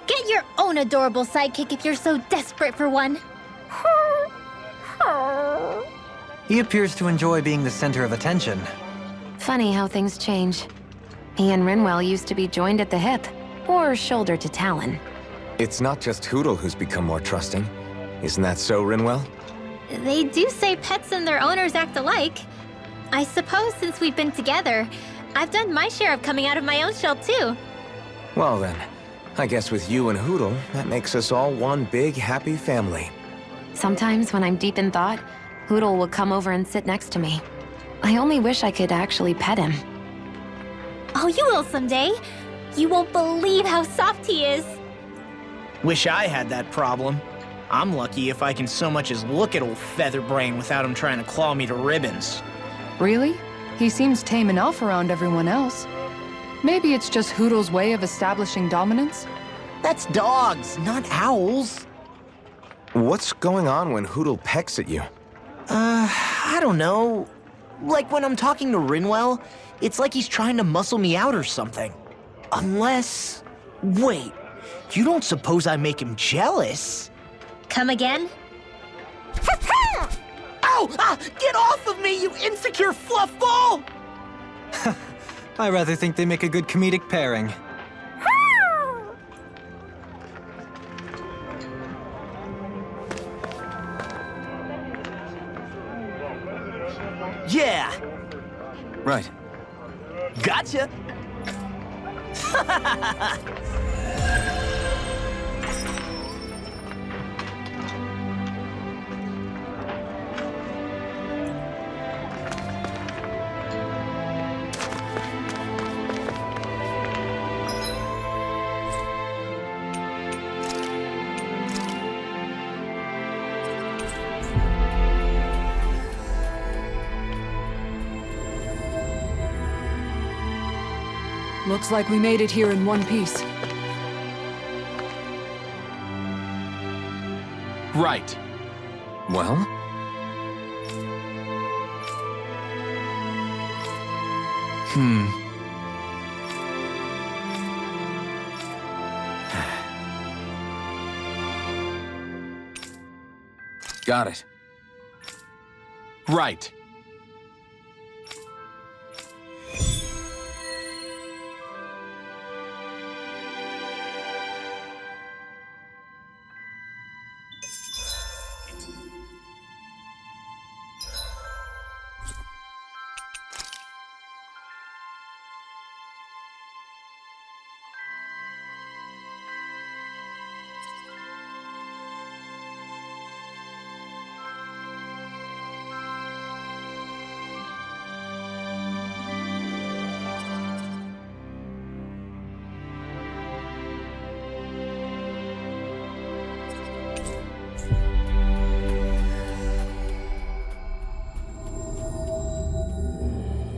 Get your own adorable sidekick if you're so desperate for one. He appears to enjoy being the center of attention. Funny how things change. He and Rinwell used to be joined at the hip, or shoulder to talon. It's not just Hootle who's become more trusting. Isn't that so, Rinwell? They do say pets and their owners act alike. I suppose since we've been together, I've done my share of coming out of my own shell too. Well then, I guess with you and Hootle, that makes us all one big happy family. Sometimes when I'm deep in thought, Hootle will come over and sit next to me. I only wish I could actually pet him. Oh, you will someday. You won't believe how soft he is. Wish I had that problem. I'm lucky if I can so much as look at old Featherbrain without him trying to claw me to ribbons. Really? He seems tame enough around everyone else. Maybe it's just Hootle's way of establishing dominance? That's dogs, not owls. What's going on when Hootle pecks at you? I don't know. Like when I'm talking to Rinwell, it's like he's trying to muscle me out or something. Unless... Wait, you don't suppose I make him jealous? Come again? Ow! Get off of me, you insecure fluffball! I rather think they make a good comedic pairing. Yeah, Right. gotcha! Looks like we made it here in one piece. Right. Well? Got it. Right.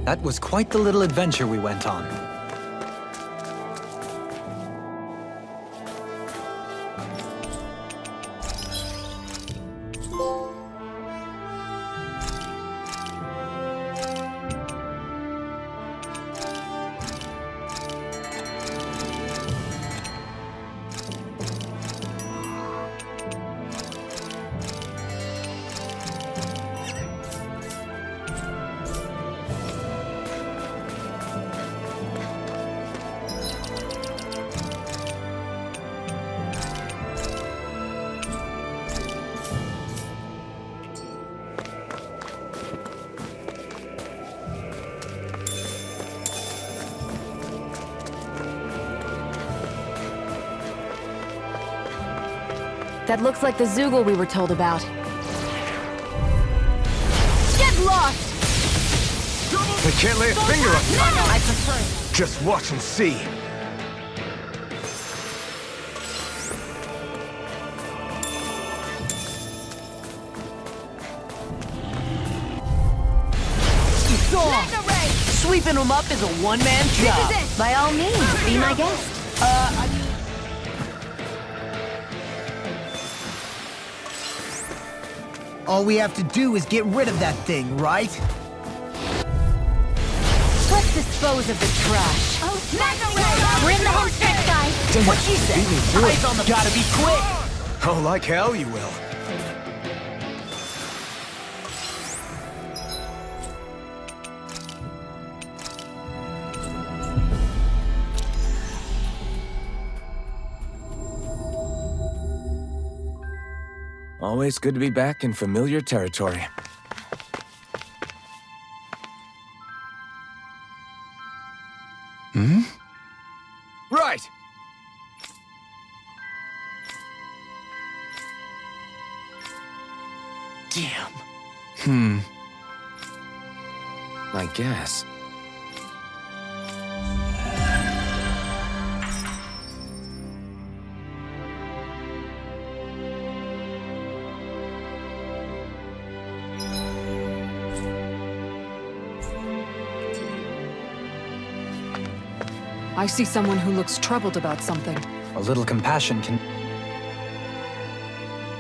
That was quite the little adventure we went on. That looks like the Zoogle we were told about. Get lost! I can't lay a finger on you. I prefer. Just watch and see. Sweeping them up is a one-man job. By all means, be my guest. All we have to do is get rid of that thing, right? Let's dispose of the trash. We're in the home stretch, guys. What she said. Eyes on the... Gotta be quick. Oh, like hell you will. Always good to be back in familiar territory. Hmm? Right! Damn. I guess. I see someone who looks troubled about something. A little compassion can...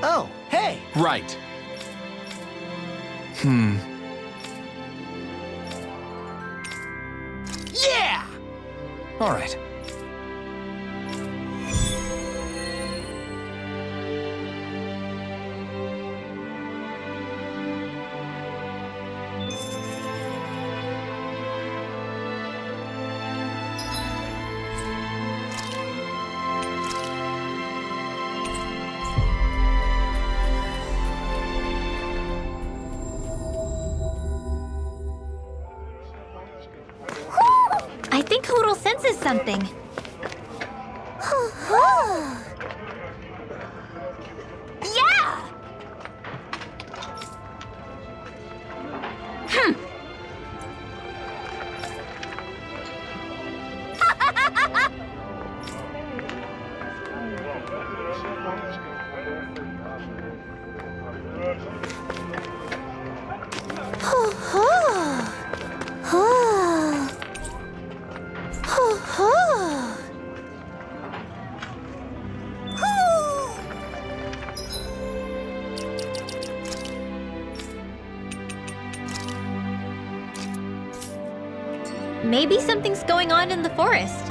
Oh, hey! Right. Yeah! All right. I think Hoodle senses something. Yeah! Maybe something's going on in the forest.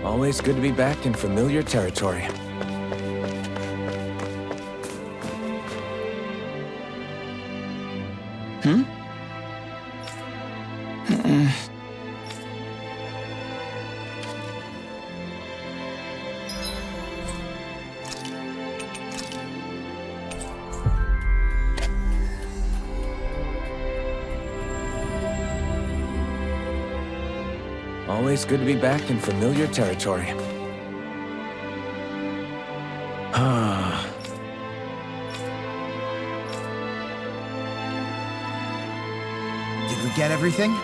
Always good to be back in familiar territory. Always good to be back in familiar territory. Did we get everything?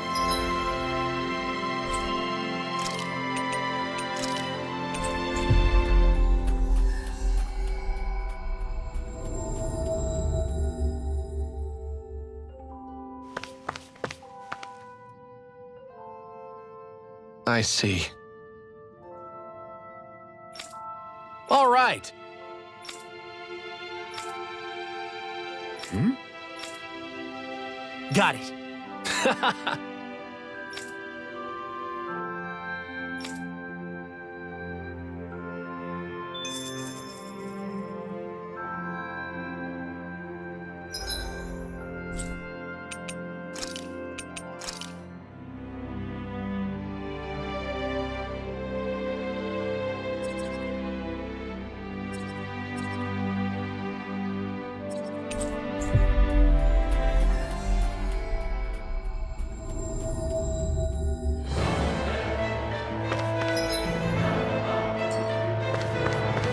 I see. All right. Got it.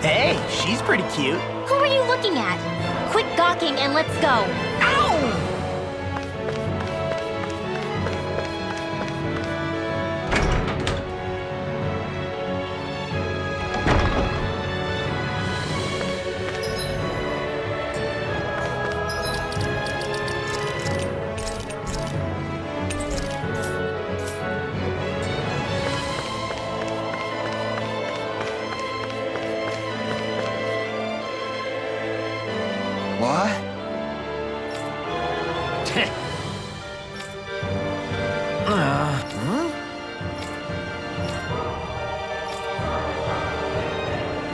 Hey, she's pretty cute. Who are you looking at? Quit gawking and let's go. Ow! What?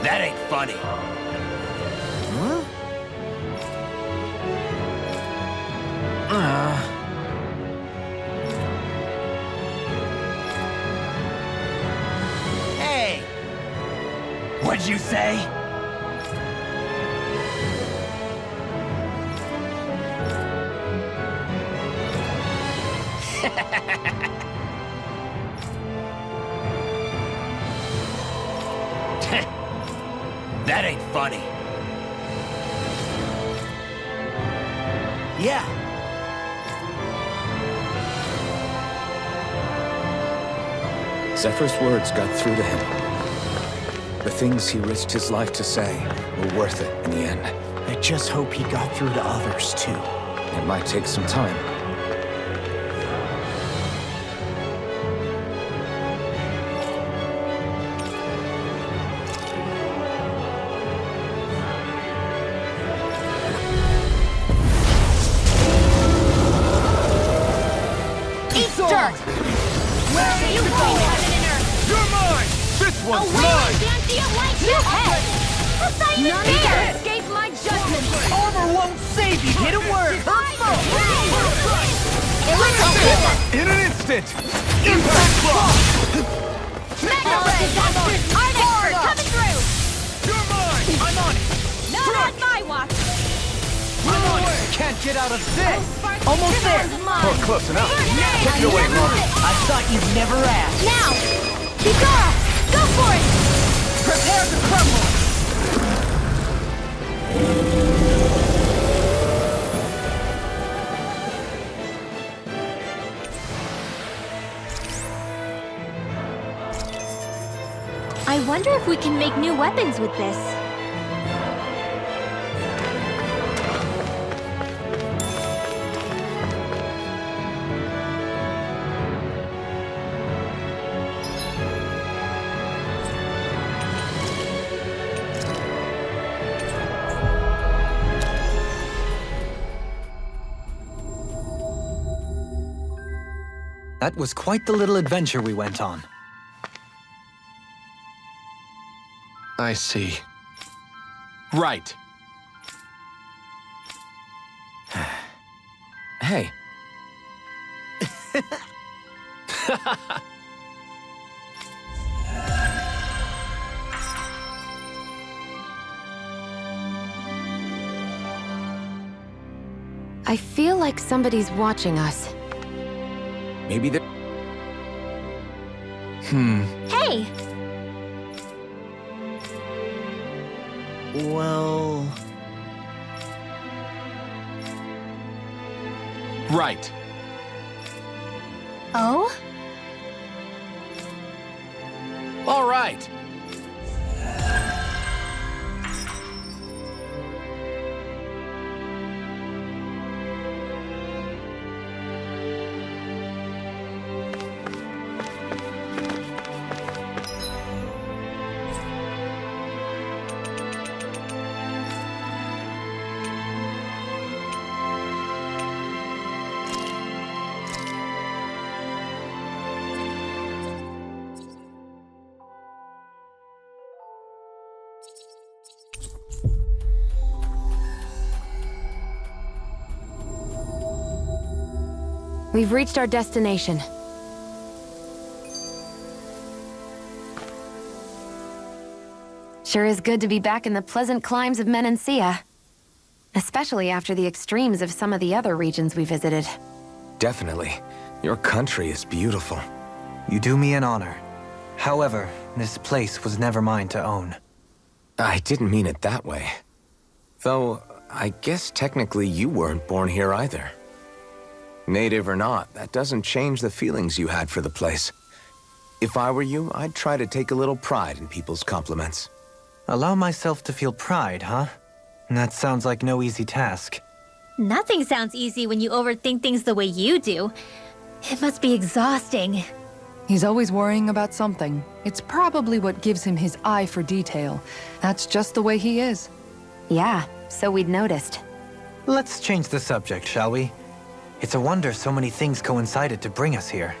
That ain't funny. Hey! What'd you say? That ain't funny. Yeah. Zephyr's words got through to him. The things he risked his life to say were worth it in the end. I just hope he got through to others, too. It might take some time. Dirt! Where are you going, heaven and earth? You're mine! This one's Away, mine! fancy of light your head! That's not even fair! Escape my judgment! Armor won't save you. Get a word. In an instant! Impact block! Mega Ray! Art expert coming through! You're mine! I'm on it. Not on my watch! I'm on it. Can't get out of this. Almost there. Oh, close enough. Take it away, Gnome. I thought you'd never ask. Now! Kikara! Go for it! Prepare to crumble. I wonder if we can make new weapons with this. That was quite the little adventure we went on. I see. Right. Hey. I feel like somebody's watching us. Maybe the... Hey! Well... Right. Oh? All right. We've reached our destination. Sure is good to be back in the pleasant climes of Menancia. Especially after the extremes of some of the other regions we visited. Definitely. Your country is beautiful. You do me an honor. However, this place was never mine to own. I didn't mean it that way. Though, I guess technically you weren't born here either. Native or not, that doesn't change the feelings you had for the place. If I were you, I'd try to take a little pride in people's compliments. Allow myself to feel pride, huh? That sounds like no easy task. Nothing sounds easy when you overthink things the way you do. It must be exhausting. He's always worrying about something. It's probably what gives him his eye for detail. That's just the way he is. Yeah, so we'd noticed. Let's change the subject, shall we? It's a wonder so many things coincided to bring us here.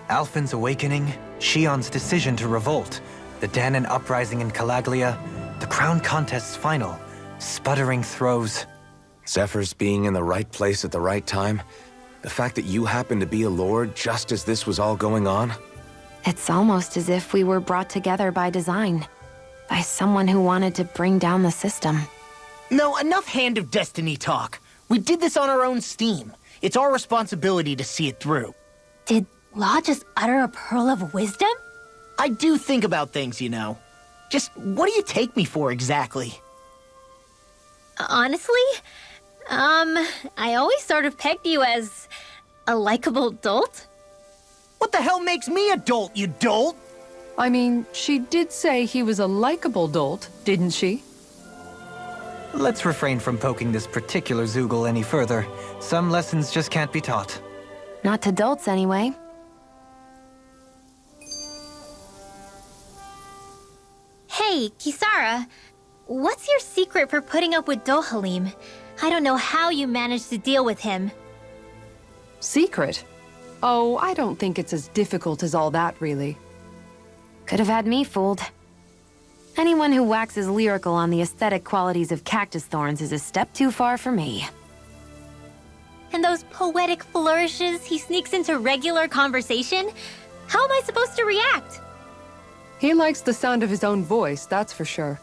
Alphen's awakening, Shion's decision to revolt, the Danon uprising in Calaglia, the crown contest's final, sputtering throws. Zephyr's being in the right place at the right time, the fact that you happened to be a lord just as this was all going on. It's almost as if we were brought together by design. By someone who wanted to bring down the system. No, enough Hand of Destiny talk. We did this on our own steam. It's our responsibility to see it through. Did Law just utter a pearl of wisdom? I do think about things, you know. Just what do you take me for exactly? Honestly, I always sort of pegged you as a likable dolt. What the hell makes me a dolt, you dolt? I mean, she did say he was a likable dolt, didn't she? Let's refrain from poking this particular Zoogle any further. Some lessons just can't be taught. Not to dolts, anyway. Hey, Kisara, what's your secret for putting up with Dohalim? I don't know how you managed to deal with him. Secret? Oh, I don't think it's as difficult as all that, really. Could have had me fooled. Anyone who waxes lyrical on the aesthetic qualities of cactus thorns is a step too far for me. And those poetic flourishes he sneaks into regular conversation? How am I supposed to react? He likes the sound of his own voice, that's for sure.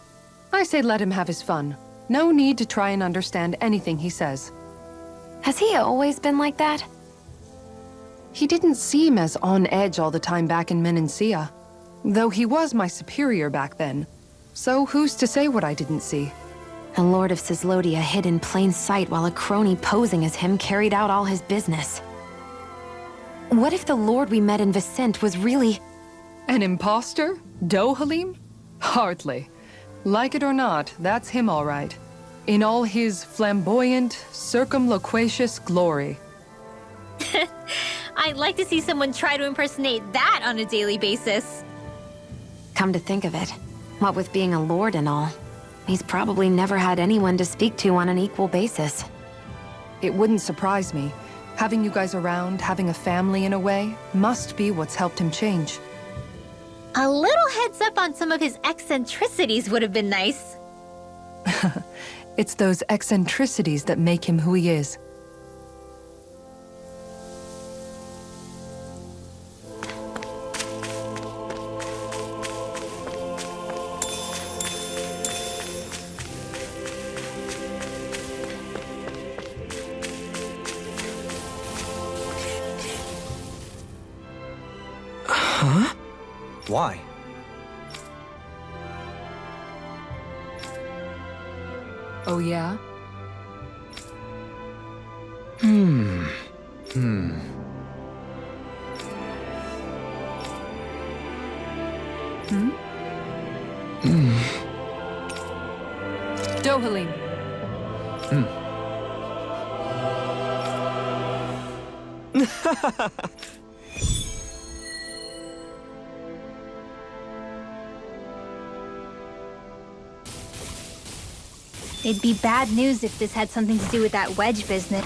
I say let him have his fun. No need to try and understand anything he says. Has he always been like that? He didn't seem as on edge all the time back in Menancia. Though he was my superior back then. So who's to say what I didn't see? A lord of Cislodia hid in plain sight while a crony posing as him carried out all his business. What if the lord we met in Vicente was really... An imposter? Dohalim? Hardly. Like it or not, that's him all right. In all his flamboyant, circumloquacious glory. I'd like to see someone try to impersonate that on a daily basis. Come to think of it, what with being a lord and all, he's probably never had anyone to speak to on an equal basis. It wouldn't surprise me. Having you guys around, having a family in a way, must be what's helped him change. A little heads up on some of his eccentricities would have been nice. It's those eccentricities that make him who he is. Huh? Why? Oh yeah? Dohalim. It'd be bad news if this had something to do with that wedge business.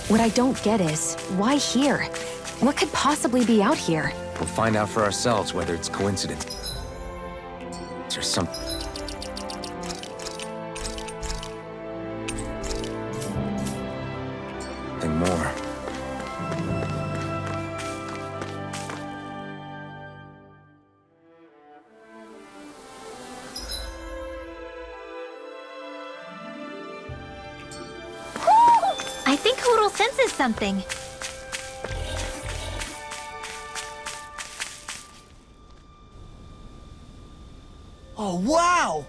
What I don't get is, why here? What could possibly be out here? We'll find out for ourselves whether it's coincidence or something more. I think Hoodle senses something. Oh, wow!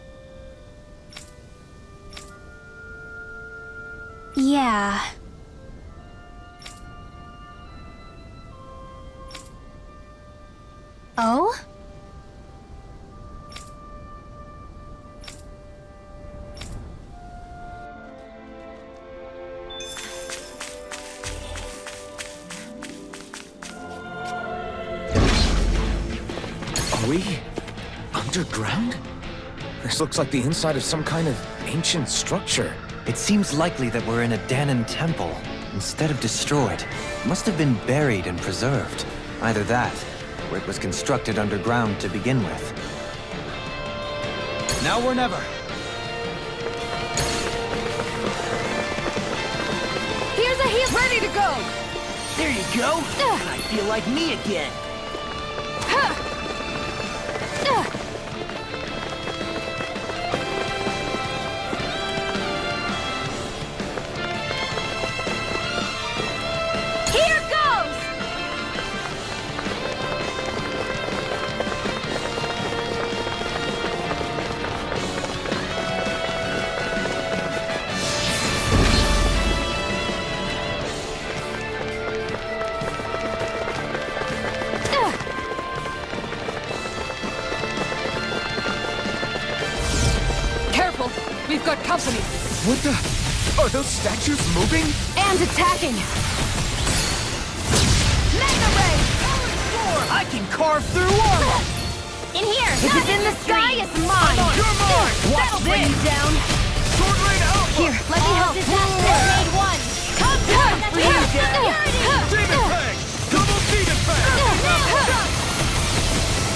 Yeah. Oh? Are we underground? This looks like the inside of some kind of ancient structure. It seems likely that we're in a Danon temple. Instead of destroyed, it must have been buried and preserved. Either that, or it was constructed underground to begin with. Now or never. Here's a heal. Ready to go! There you go! I feel like me again. Here goes! Careful! We've got company! What the? Are those statues moving? And attacking! Mega Ray! I can carve through armor! In here! If it's in the sky, it's mine! You're mine! That'll bring you down! Sword Rain Alpha! Here, let me help! Made one! Come down! Demon Fang! Double Demon Fang!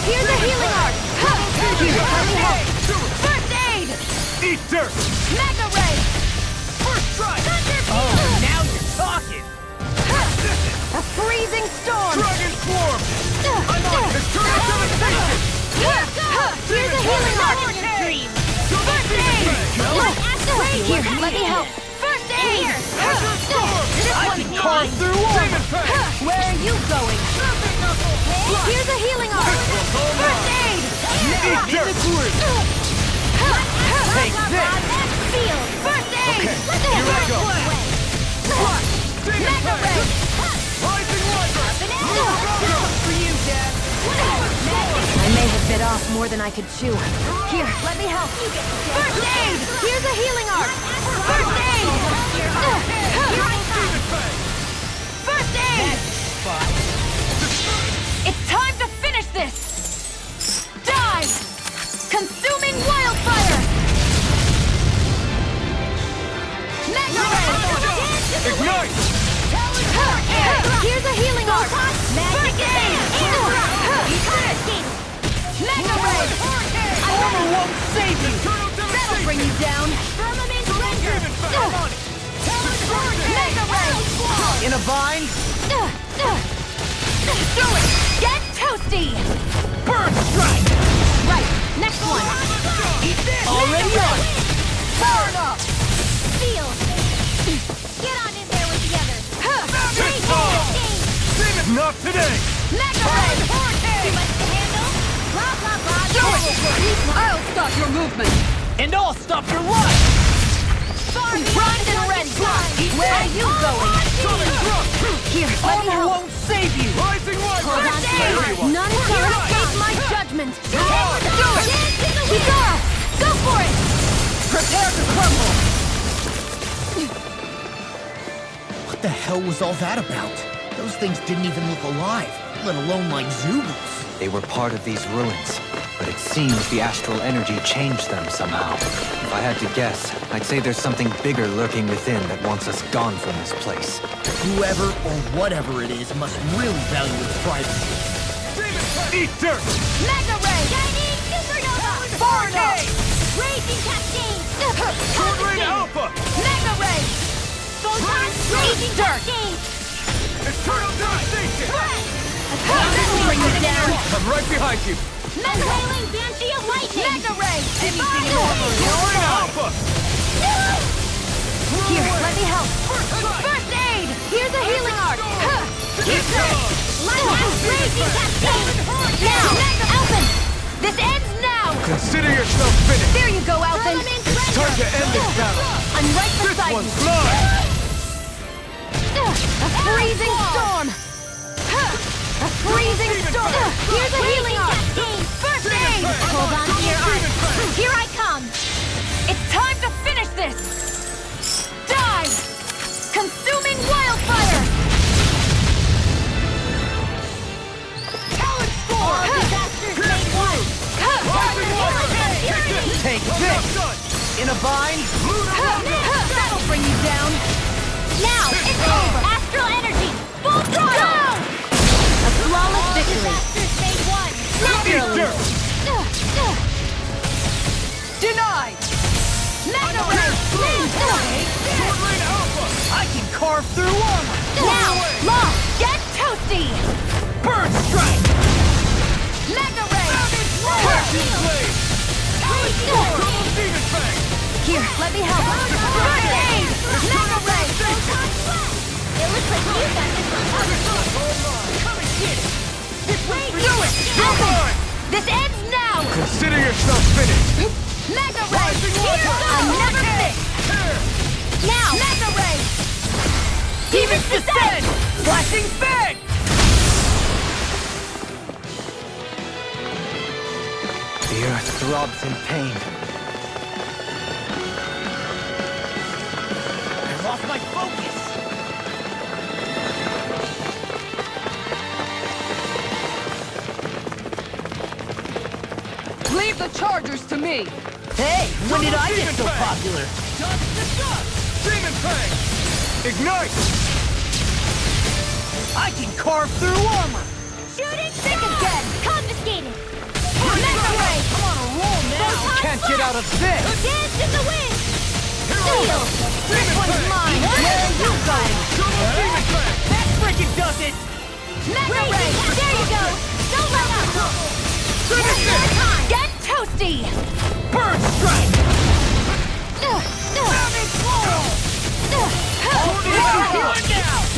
Here's a healing art! Here, let me help! First aid! Eat dirt! Mega Ray! First strike! Oh, now you're talking! A freezing storm! Dragon Swarm! I'm on! It's turn to the station! Here's a healing art! First aid! Here, let me help! First aid! This I one's can carve mine! through armor! Where are you going? Here's a healing art! First aid! Take this! First aid! Okay, Let's here I go. Mega Ray! For you, Dad! I may have bit off more than I could chew. Here, let me help. First aid! Here's a healing arc! First aid! First aid! It's time to finish this! Dive! Consuming wildfire! Mega Ray! Ignite! Here's a healing arc! First aid! Mega Ray! Armor won't save you! That'll bring you down! Firmament Render! Mega Ray! In a bind? Do it! Get toasty! Burn strike! Right, next one! Already on! Burn up! Feel! Get on in there with the others! Not today! Mega Ray! Too much to handle? Blah, blah, blah. Do it! I'll stop your movement! And I'll stop your run! Primed and ready! Where are you going? Here, let me help! Won't save you! Rising one! Hold on to it! None shall escape my judgment! Do it! Kizara! Go for it! Prepare to crumble! What the hell was all that about? Those things didn't even look alive, let alone like Zoobles. They were part of these ruins, but it seems the astral energy changed them somehow. If I had to guess, I'd say there's something bigger lurking within that wants us gone from this place. Whoever or whatever it is must really value its privacy. Eat dirt! Mega Ray! Shining Supernova! Burn up! Raging Cascade! Thunderite Alpha! Mega Ray! Photon Raging Cascade! Eternal devastation! That'll bring you down! I'm right behind you! Mega Wailing Banshee of Lightning! Mega Ray! Thunderite Alpha! Here, let me help! First aid! Here's a healing arc! Raging Cascade! Now! Alphen! This ends now! Consider yourself finished! There you go, Alphen! It's time to end this battle! I'm right This beside one's you! mine! A freezing storm! A freezing storm! Here's a healing arc! First aid! Hold on to your arm! Here I come! It's time to finish this! Dive! Consuming wildfire! Talent Spore! Disasters made one! Take this! In a bind? That'll bring you down! Now, it's over! Astral energy! Full throttle! A flawless victory! Disasters made one! Naturally! Denied! Mega Ray! I can carve through armor! Now, Law, get toasty! Burn strike! Mega Ray! Crashing blade! Demon Fang! Here, let me help! First aid! Mega Ray! It looks like you got this one covered! Come and get it! Do it! Alphen! This ends now! Consider yourself finished! Mega Ray! I'm never sick! Now! Mega Ray! Demon's Descent! Flashing Fang! The earth throbs in pain. I lost my focus! Leave the chargers to me! Hey, when did I get so popular? Demon Fang! Ignite! I can carve through armor! Shooting sick again! Confiscated! Mega Ray! I'm on a roll now! Can't get out of this! Dance in the wind! Steel! This one's mine! Where are you going? Demon Fang! That frickin' does it! Mega Ray! There you go! Don't let up! Get toasty! Burn strike!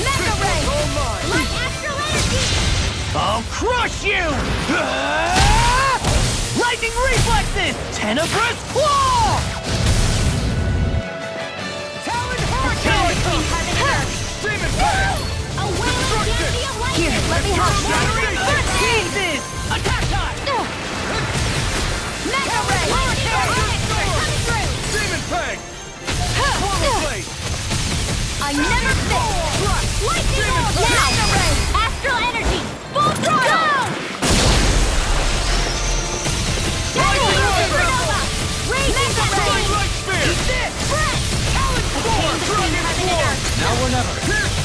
Mega Ray! Like astral energy! I'll crush you! Lightning Lightning reflexes! Tenebrous claw! Talon hurricane! Between heaven and earth! Demon fire! A wailing canopy of lightning! Here, let me help. First aid! Jesus! Attack time! Mega ray! Coming through! Demon fang! Swallow blade! I never miss! Lightning orb! Now! Mega ray! Astral energy! Full throttle! Raging ray! Light spear! Breath! Talon Between heaven and earth! Now or never.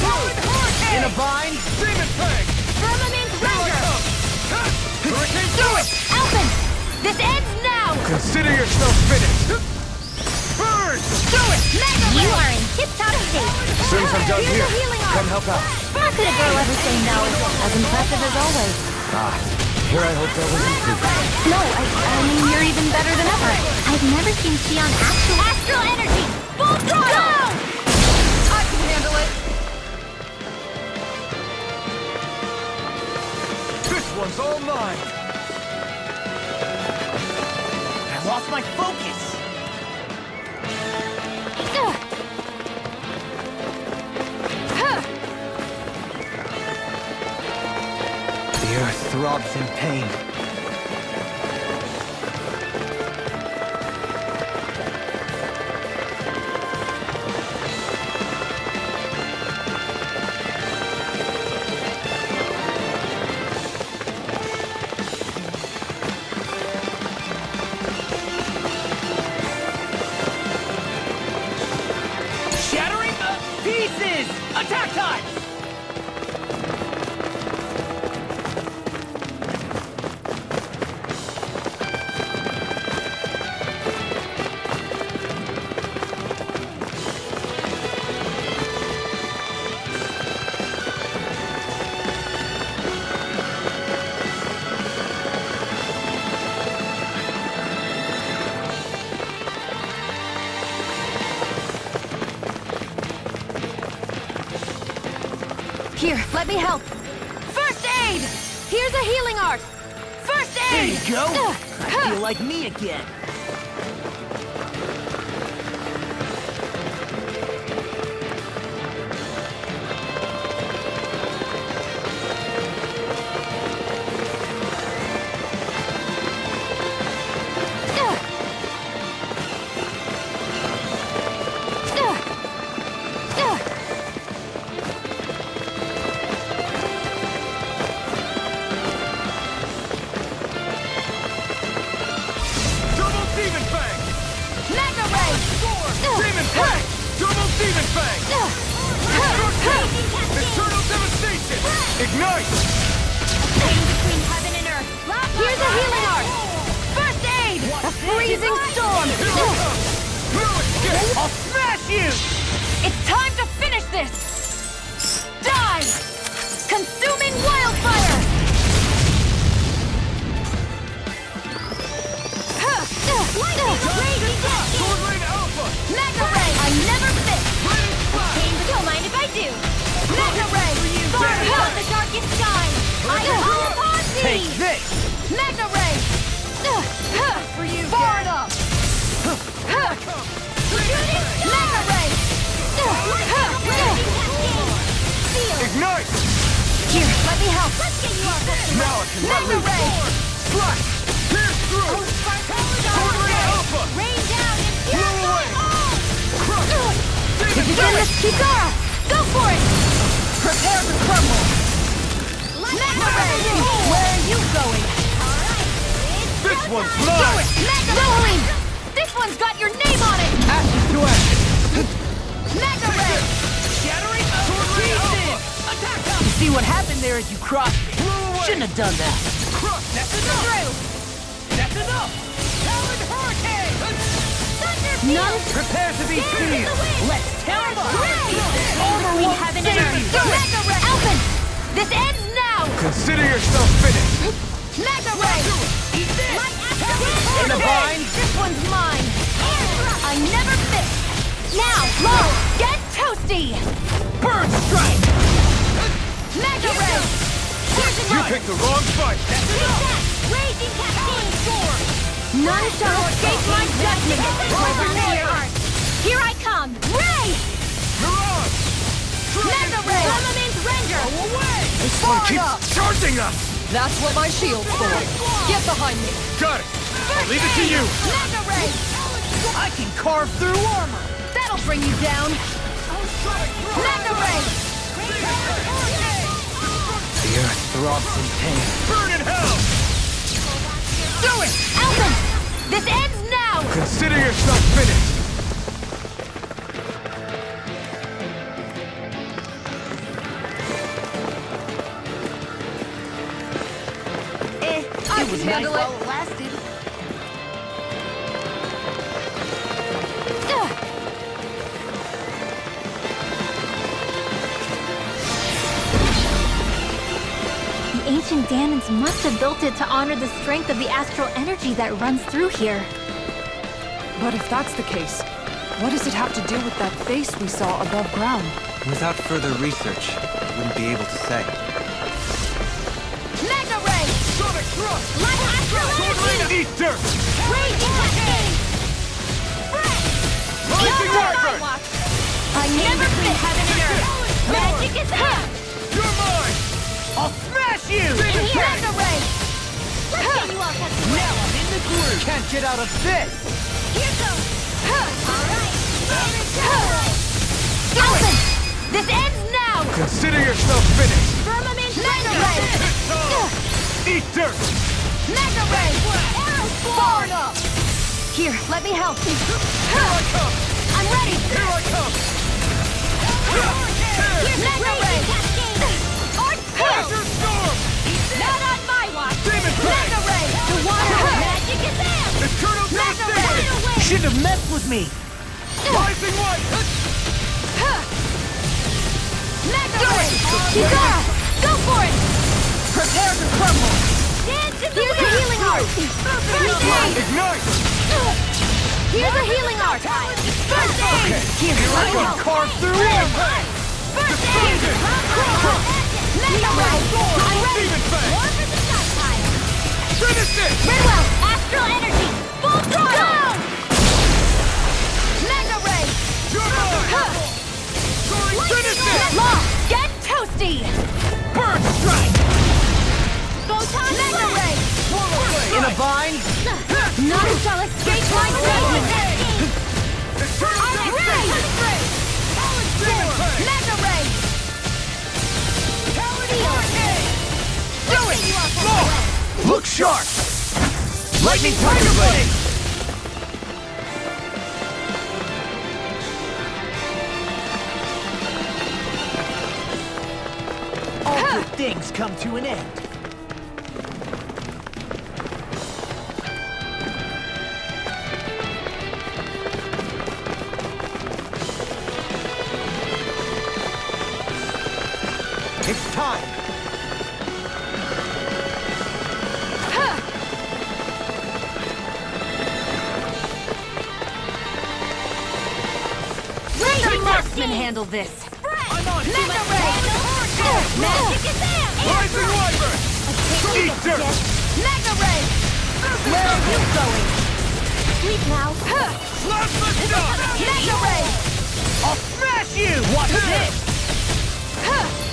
Talon hurricane! In a bind? Demon fang! Firmament render! Hurricane Do it! Alphen! This ends now! Consider yourself finished! Burn! Do it! Mega ray! You are in tip-top shape! As soon as I'm done Here's here, a healing come arm. help out. How could a girl ever say no? As impressive as always. Here I hope that was improvement. No, I mean, you're even better than ever. I've never seen Xion Astral energy! Full throttle! I can handle it. This one's all mine! I lost my focus! The earth throbs in pain. Shattering pieces! Attack time! Here, let me help. First aid! Here's a healing art. First There aid! you go! I feel like me again. Double demon fang! Mega ray! Demon fang! Double demon fang! Eternal devastation! Ignite! Between heaven and earth. Here's a healing art. First aid! A freezing storm! No escape! I'll smash you! It's time to finish this! Die! Consuming wildfire! Sword Lane Alpha! Mega ray! I never miss! Don't mind if I do! Mega ray! Far beyond the darkest sky! I call upon thee! Take this! Mega ray! For you, far enough! Mega ray! Ignite! Here, let me help! Now I can let Mega loose! ray! Slash! Pierce through! Sword Lane Alpha! Rain down and Blow purify away! all! Crush! Demon Begin fang! this Kikara! Go for it! Prepare to crumble! Mega ray! Where are you going? This one's Do mine! it! Mega ray! This one's got your name on it! Ashes to ashes! Mega ray! Shattering Alpha! Attack time! You see what happened there as you crossed me? Shouldn't have done that. Crush! That's enough! That's enough! Talon hurricane! None Prepare to be sealed! Let's tear them up! between heaven and earth! Mega ray! Alphen! This ends now! Consider yourself finished! Mega ray! In a bind? This one's mine! I never miss! Now, low! Get toasty! Burn strike! Mega ray! You picked the wrong fight! Raging cascade! None shall escape my judgment! Hold on to your heart! Here I come! Ray! Mega Ray! Firmament Render! This one keeps charging us! That's what my shield's for. Get behind me. Got it! I'll leave it to you! Mega Ray! I can carve through armor! That'll bring you down! Mega Ray! The earth throbs in pain. Burn in hell! Do it! Elton! This ends now! Consider yourself finished! I can handle it. lasted. The ancient Danans must have built it to honor the strength of the astral energy that runs through here. But if that's the case, what does it have to do with that face we saw above ground? Without further research, I wouldn't be able to say. Mega Ray! Sonic Thrust! Like astral energy! Eat dirt! Raging Cascade! Rising Wyvern! I never fit heaven and earth! Magic is here! You're mine! I'll smash you! In here! Mega Ray! Let's get you all tested. Now I'm in the groove! Can't get out of this! Here goes! Alright! Elton! This ends now! Consider yourself finished! Firmament Mega Ray! Eat dirt! Mega Ray! Far enough! Here, let me help. Here I come! I'm ready! Here I come! Here's Mega Ray! Azure Storm! Not on my watch! Demon Blade! Mega Ray! The water magic is in! Eternal Mega Ray! Devastation! Shouldn't have messed with me! Rising Light! Mega Ray! Kizara! Go for it! Prepare to crumble! Dance in the Here's a healing art! First aid! Ignite! Here's a healing art! First aid! Here I go! Carve through armor! First aid! Mega Ray! I'm ready! Demon Fang! War for the stockpile! Finish it! Very well! Astral energy! Full throttle! Mega Ray! You're mine! Finish it! Law! Get toasty! Burn Strike! Photon Mega Ray! In a bind? None shall escape my judgment! I'm ready! Mega Ray! Do it! Look sharp! Lightning Tiger Blade! All good things come to an end. It's time! Raging Marksman handle this! Mega Ray! Magic is in! Rising Wyvern! Eat dirt! Mega Ray! Where are you going? Sleep now. Plasma Shock! Mega Ray! I'll smash you! Watch this!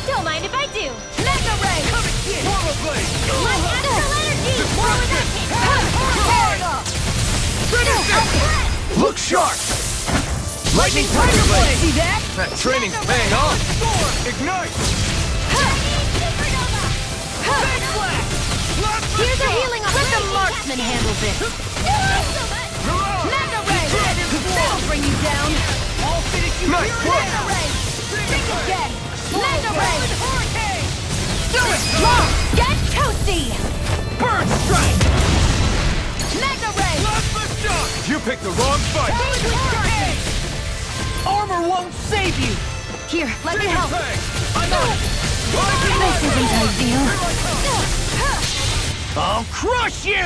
Don't mind if I do. Mega Ray! Portal Blade! My astral energy! More with that Finish it! Look sharp! Lightning Tiger Blade! See that? That training's paying off! Ignite! Here's a healing up. Let the marksman handle this. Mega Ray! That'll bring you down. I'll finish you! Nice work! Mega Ray! Think again. Mega Ray! Do it! Law! Get toasty! Burn Strike! Mega Ray! Plasma Shock! You picked the wrong fight! Armor won't save you! Here, let me help. I'm on it! This isn't ideal. I'll crush you!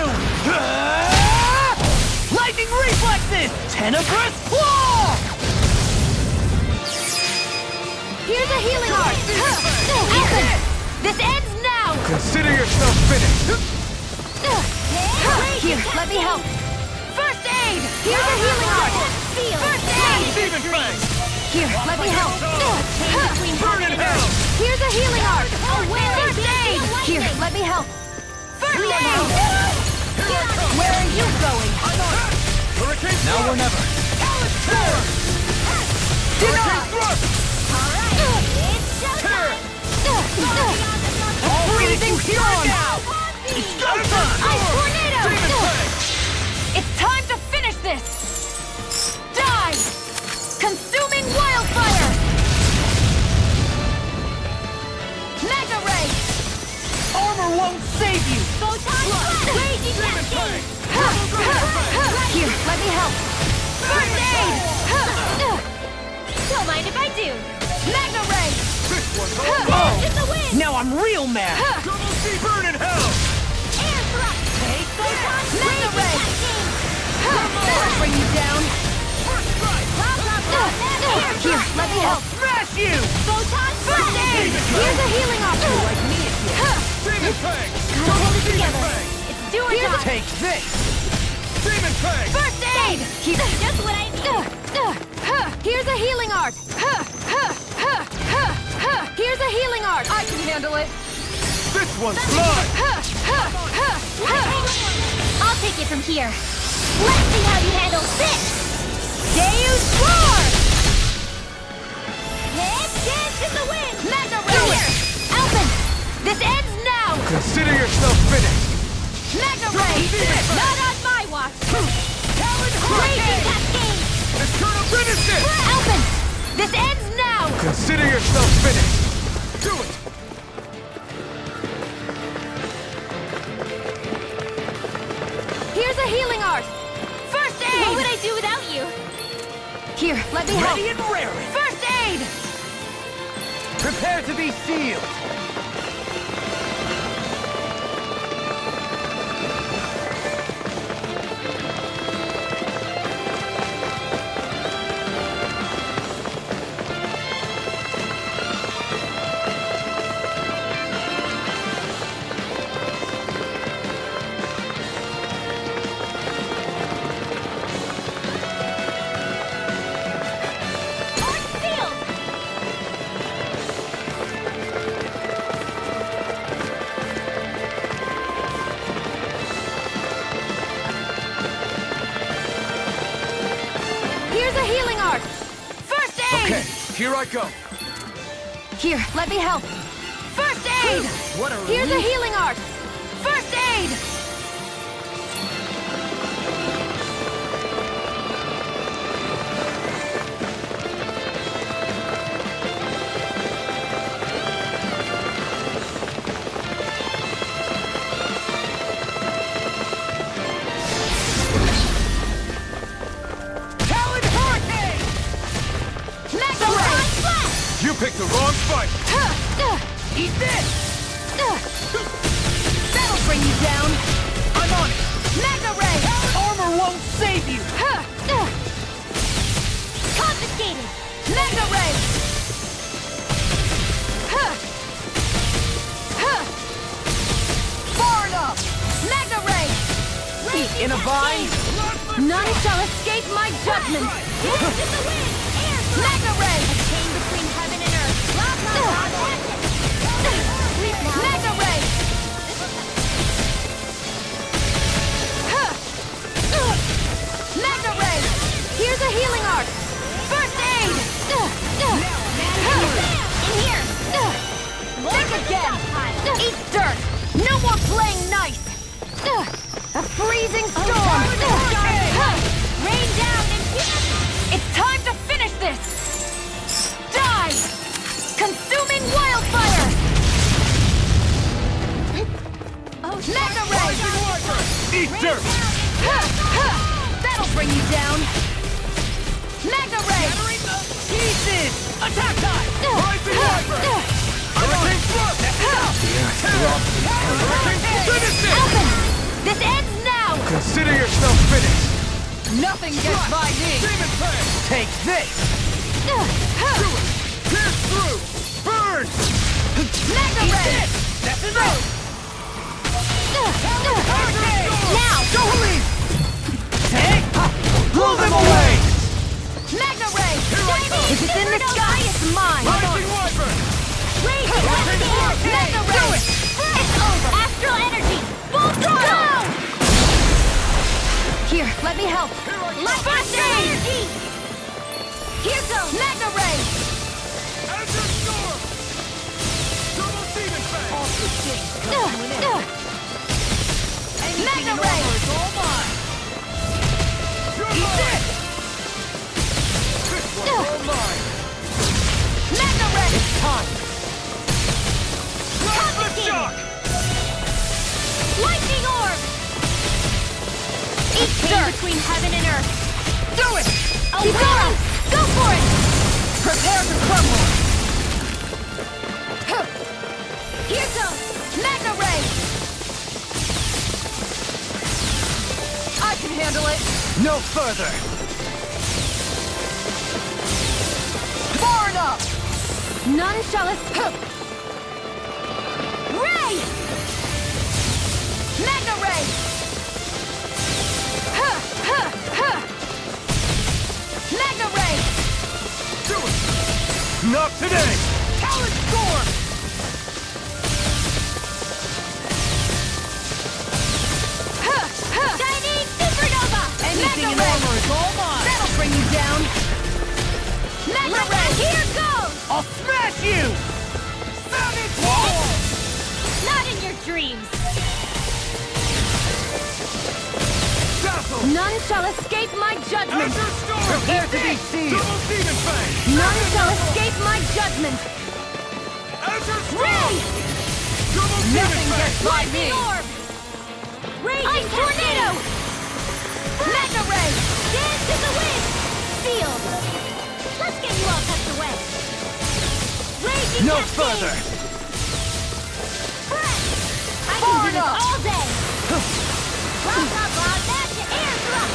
Lightning reflexes! Tenebrous claw! Here's a healing art. Ethan, this ends now. Consider yourself finished! Here, let me help. Here's a healing art! First aid! Demon Fang! Here, let me help! Burn in hell! Here's a healing art! First aid! Here, let me help! First aid! Where are you going? Hurricane Now or never. Hurricane Thrust! Freezing storm! It's go time! Ice tornado! Demon Fang! It's time to finish this! Die! Consuming wildfire! Mega ray! Armor won't save you! Raging cascade! Here, let me help! First aid! Don't mind if I do! Mega ray! This one's Dance in the wind! Now I'm real mad! Double C burn in hell! Air thrust! Take Mega ray! That'll bring you down! First strike! Here, let me help! Smash you! First aid! Here's a healing option! Like me again! Demon Fang! Gotta hold it Demon together! Fang! It's do or die! Take this! Demon Fang! First aid! Just what I need! Here's a healing art! Here's a healing art! I can handle it! This one's mine! I'll take it from here. Let's see how you handle this! Deus Roar! Dance in the wind! Mega Ray! Alpin! This ends now! Consider yourself finished! Mega Ray! Not on my watch! Raging Cascade! Eternal finish it! Alpin! This ends now! Consider yourself finished! Do it! Here's a healing art! First aid! What would I do without you? Here, let me help! Ready and raring! First aid! Prepare to be sealed! Here's a healing art! First aid! Okay, here I go! Here, let me help! First aid! What a Here's a healing art! First aid! Talon Hurricane! Mega Ray! You picked the wrong fight! Eat this! That'll bring you down! I'm on it! Mega Ray! Armor won't save you! Confiscated! Mega Ray! Far enough! Mega Ray! Feet in a bind! None shall escape my judgment! Mega Ray! Chain between heaven and earth. Mega Ray! Mega Ray! Here's a healing art! First aid! In here! Think again! Eat dirt! No more playing nice! A freezing storm! Rain down and It's time to finish this! Die! Consuming wildfire! Mega Ray! Eat dirt! That'll bring you down! Mega Ray! Pieces! Attack time! Rising Viper! Hurricane Thrust! Hurricane Finish it! Alpin! This ends now! Consider yourself finished! Nothing gets by me! Demon Fang! Take this! Do it! Pierce through! Burn! Mega Ray! That's enough! Now! Go, Helene! Take! Blow them away! Magna Ray! If it's in the sky, it's mine! Rising Wyvern! Rage! Magna Ray! Do it! It's over! Astral Energy! Full throttle! Here, let me help! Astral Energy! Here goes! Magna Ray! Azure Storm! Double Demon Fang! All good things come to an end. Magna Ray! It's all mine! Eat this! This one's all mine! Magna Ray! Time! Plasma Shock! Lightning Orb! Each chain between heaven and earth. Do it! Keep going! Go for it! Prepare to crumble! Here goes! Magna Ray! I can handle it! No further! Far enough! None shall escape! Ray! Magna Ray! Magna Ray! Do it! Not today! Talon Storm! Shining Supernova! Anything in Magna Ray! armor is all mine! That'll bring you down! Magna Ray! Here goes! I'll smash you! Savage Wall! Not in your dreams! Dazzle! None shall escape my judgment! Azure Storm! Prepare to be seized! Double Demon Fang! None shall escape my judgment! Azure Storm! Ray! Double Demon Nothing Fang! gets by me! Orb! Raging Tornado! Magna Ray! Dance in the wind! Sealed! Let's get you all tucked away! Raging No Cascade! further! Fresh! I Far can do this enough! all day! Blah blah blah, that's your air drop!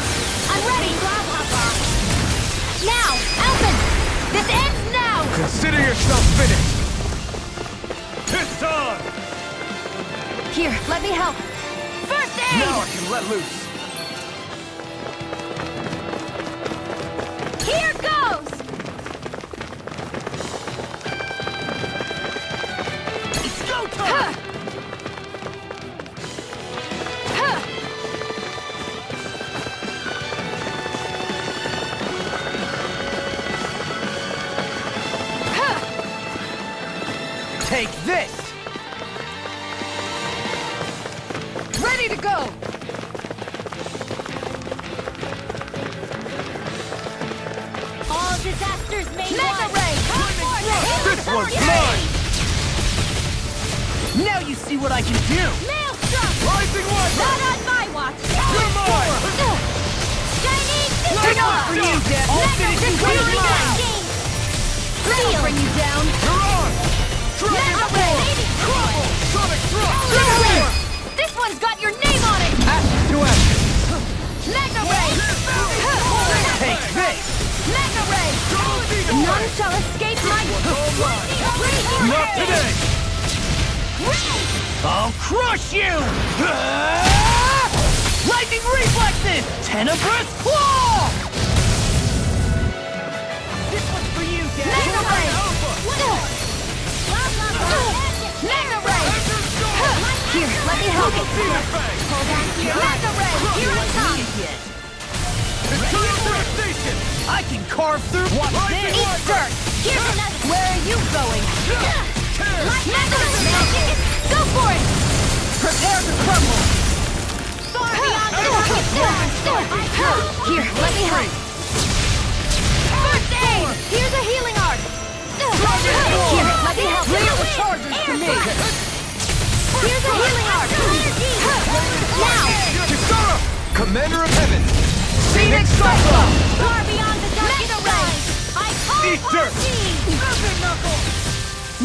I'm ready! Blah blah blah! Now! Alvin! This ends now! Consider yourself finished! It's on! Here, let me help! First aid! Now I can let loose! Here goes! It's go time! Take this! Ready to go! All disasters may Mega one. Ray! Come forth! This one's mine! Now you see what I can do! Maelstrom! Rising Wyvern! Not on my watch! You're mine! Chinese Take Supernova! off for you, Dad! I'll finish you Mega right now! That'll bring you down! You're on! Dragon Mega Ball! Ray! Crumble! Sonic Thrust! Mega Ray! This one's got your name on it! Ashes to ashes! Mega Ray! Take this! Mega Ray! None shall escape my... Not today! I'll crush you! Lightning reflexes! Tenebrous claw! This one's for you, Dad! Mega Ray! Mega Ray! Here, let me help you. Hold on to your Mega Ray! Here I come! Station! I can carve through... What's this? Eat dirt! Here's another! Where are you going? Mega Ray! Go for it! Prepare to crumble! Far beyond the Here, let me help. First aid! Here's a healing art! Here, let me help. Leave the charges to me! Here's a healing art! Now! Kisara! Commander of Heaven! Phoenix Cyclone! Far beyond the darkest skies! I call Eat for dirt! thee! Feather Knuckle!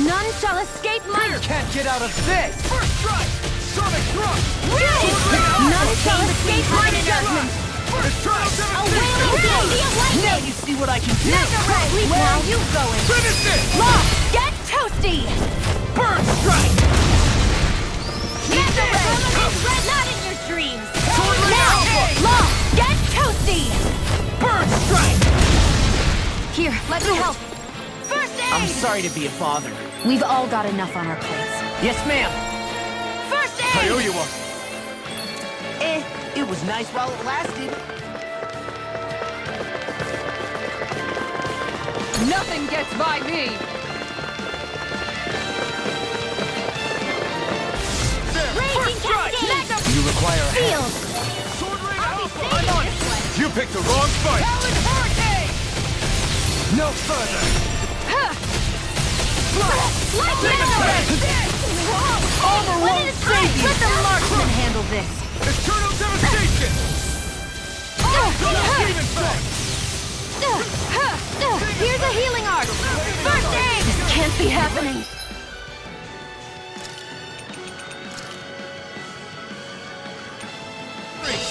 None shall escape my... Can't get out of this! First strike! Sonic Thrust! None shall escape my judgment! First strike! A wailing sea of lightning! Now you see what I can do! Mega Ray! Where are you going? Finish it! Lock! Get toasty! Burn strike! Mega Ray! Not in your dreams! Totally Now! Alpha! Lock! Get toasty! Bird strike! Here, let me help. First aid! I'm sorry to be a bother. We've all got enough on our plates. Yes, ma'am. First I aid! owe you one. It was nice while it lasted. Nothing gets by me! Raging cascade! You require a hand. Field! Sword Ring I'll be Alpha, saving I'm on this it. one! You picked the wrong fight. Talon Hurricane! No further. Lightning Array! Armor One won't at a time! save you. Let the marksman handle this! Eternal devastation. Demon Fang. Here's a healing art! First aid! This can't be happening.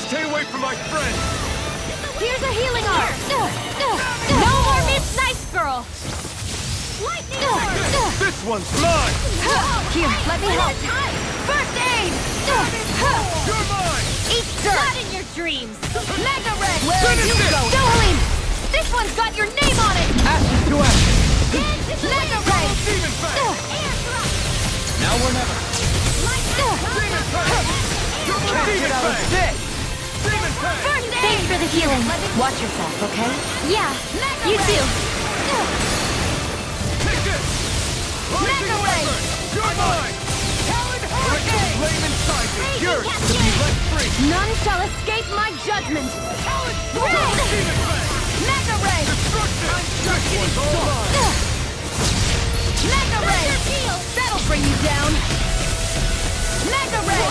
Stay away from my friend. Here's a healing art! No more Miss Nice Girl! Lightning Orb! This one's mine. Here, let me help! First aid! You're mine. Eat dirt! Not in your dreams! Mega Red! Finish it. Dohalim! This one's got your name on it! Ashes to ashes. Mega Red! Demon Fang. Air thrust! Now or never. Demon Fang. Demon Fang. Demon Fang. First aid! Thanks for the healing. Watch yourself, okay? Yeah, you too! Take this. Mega Ray! You're mine. Talon Let the Hurricane! flame inside me. Raging Yours to be cascade. let free. None shall escape my judgment! Demon Fang. Mega Ray! Destruction. This one's all mine. Mega Ray! That'll bring you down! Mega Ray!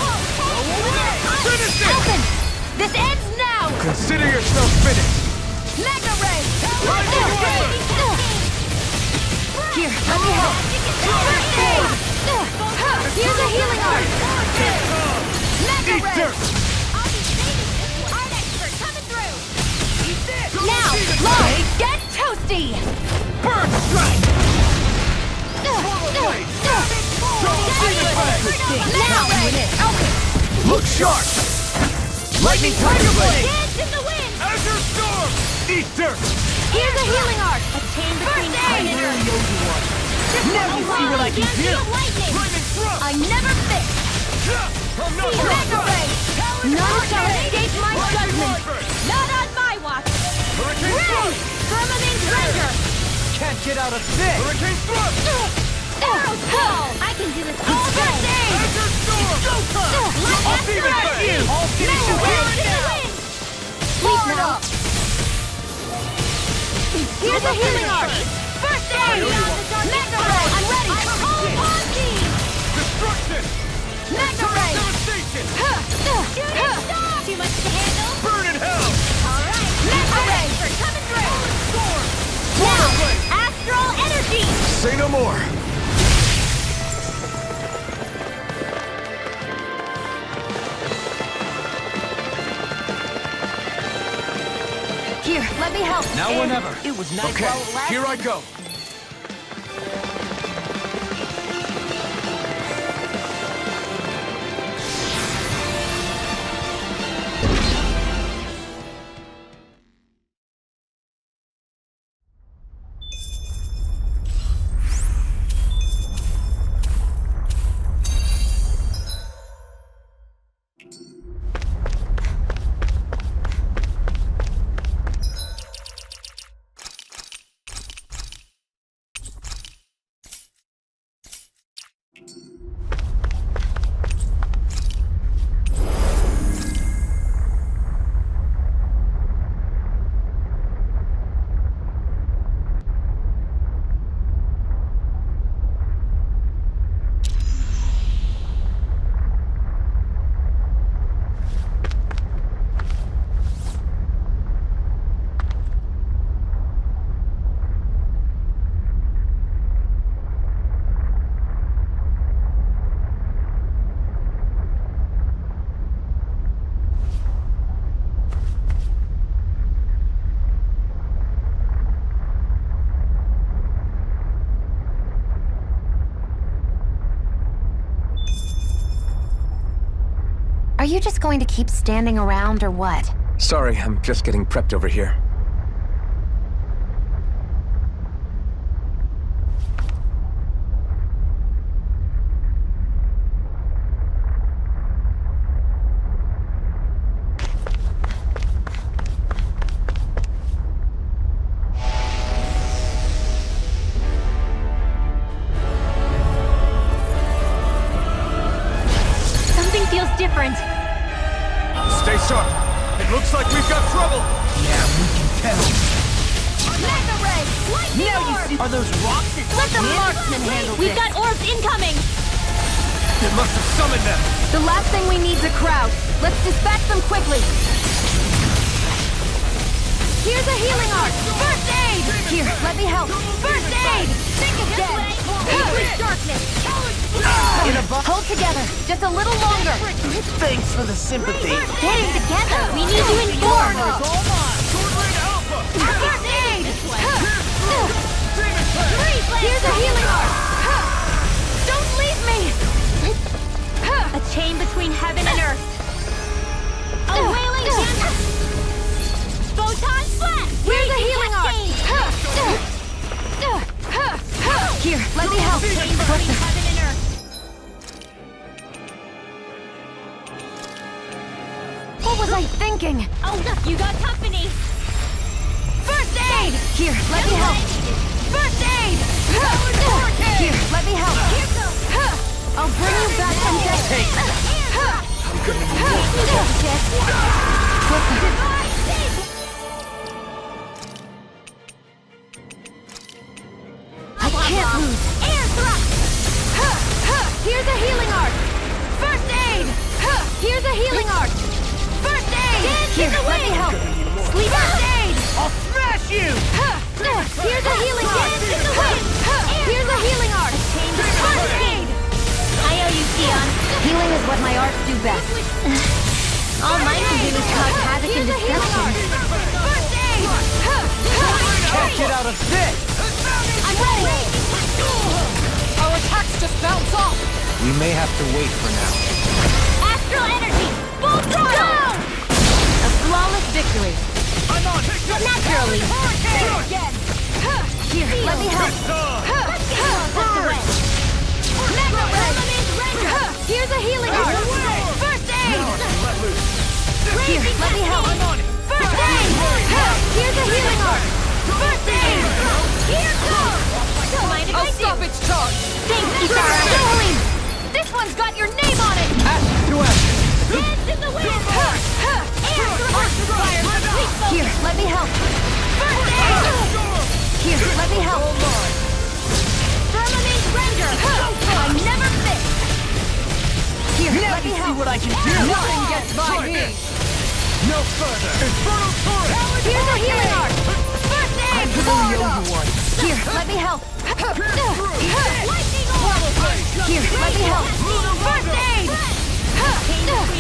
Finish it. Open! This ends now! Consider yourself finished. Mega Ray! Lightning Weapon. Here, let me help. First aid! Here's a healing art! Mega Eat Ray! dirt. I'll be saving this art expert coming through! Eat this! Now, Demon Long, Fang. get toasty! Bird strike. Blade. Demon Fang. Now, Look sharp. Lightning Tiger Blade. dance in the wind! Azure Storm. Eat dirt. Here's a healing art! A chain between predators! Never see what I can do. Lightning! Lightning Thrust. I never miss! I'm not Mega done. Ray! None shall escape my Lightning judgment! Viper. Not on my watch! Hurricane Ray! Thrust. Firmament Render! Can't get out of this. Hurricane Thrust. Arrow Call! I can do this all day! Azure Storm. Showtime. I'll Demon Fang. I'll finish you here and now. Sleep now! Here's a healing art! First aid! Mega Ray! I'm ready! I call upon thee! Destruction. Mega Ray! Devastation. Shooting star! Too much to handle? Burn in hell. Alright! Mega Ray! Coming through! Storm. Now! Astral Energy! Say no more. Here, let me help. Now or never. It was nice Okay, while it lasted. here I go. Are you just going to keep standing around or what? Sorry, I'm just getting prepped over here. different. Stay sharp. It looks like we've got trouble. Yeah, we can tell. Mega Ray! Lightning orb! Are those rocks? Let the marksman handle We've got orbs incoming! It must have summoned them. The last thing we need is a crowd. Let's dispatch them quickly. Here's a healing arc. First aid! Here, let me help. First aid! Think again! Increase darkness! Hold together. Just a little longer. Thanks for the sympathy. Getting together, we need to inform. First aid! Here's a healing arc. Don't leave me! A chain between heaven and earth. A wailing chamber. Photon flash! Here's a healing arc. Here, let me help. Chain between heaven and earth. What was I thinking? Oh, you got company. First aid! Here, let me help. First aid! Here, let me help. I'll bring you back from death. I can't lose. Air thrust! Here's a healing arc. First aid! Here's a healing arc. First aid! Here, let me help. Sleep first aid! I'll smash you! Here's a healing arc. Here's a healing arc. First aid! I owe you, Sion. Healing is what my arts do best. All mine can do is cause havoc and destruction. First aid! Can't get out of this! I'm ready! Our attacks just bounce off! We may have to wait for now. Astral energy! Full throttle! A flawless victory. I'm on! Naturally. Here, let me help. Here's a healing arc. First aid! Here, let me help. First aid! Here's a healing arc. First aid! Here goes! Don't mind if I I'll do. stop its charge. Thanks, Kisara. Jolie! This one's got your name on it! Dance in the wind! Air thrust! Here, let me help. First aid! Here, let me help. Firmament render! I never miss! Here, let me help. See what I can do! Nothing gets by me! No further! Infernal torrent! Here's a healing arc! First aid! really owe you one. Here, let me help. Lightning orb! Here, let me help. First aid!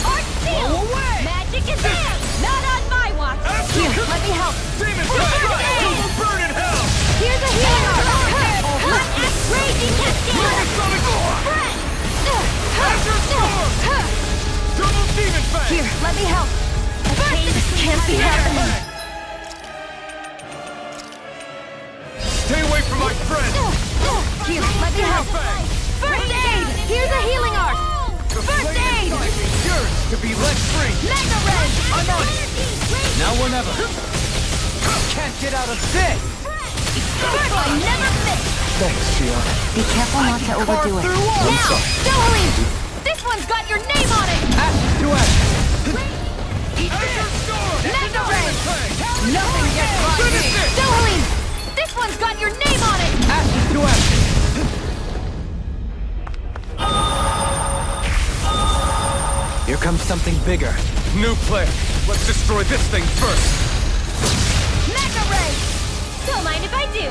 Art seal! Magic is in! Not on my watch! Here, let me help. Demon First aid! burn in hell! Here's a healing arc! Raging cascade! Friend! Double demon fang! Here, let me help. This can't be happening. Stay away from my friend! Here, let me help. First aid! Here's a healing arc! The First flame aid! inside me yearns to be let free! Mega Red! I'm on it! Now or never! Can't get out of this! First, I never miss! Thanks, Sion. Be careful not to overdo it. Now! Jolie! This one's got your name on it! Mega Red! Nothing gets by me! Jolie! This one's got your name on it! Here comes something bigger. New player! Let's destroy this thing first! Mega Ray! Don't mind if I do.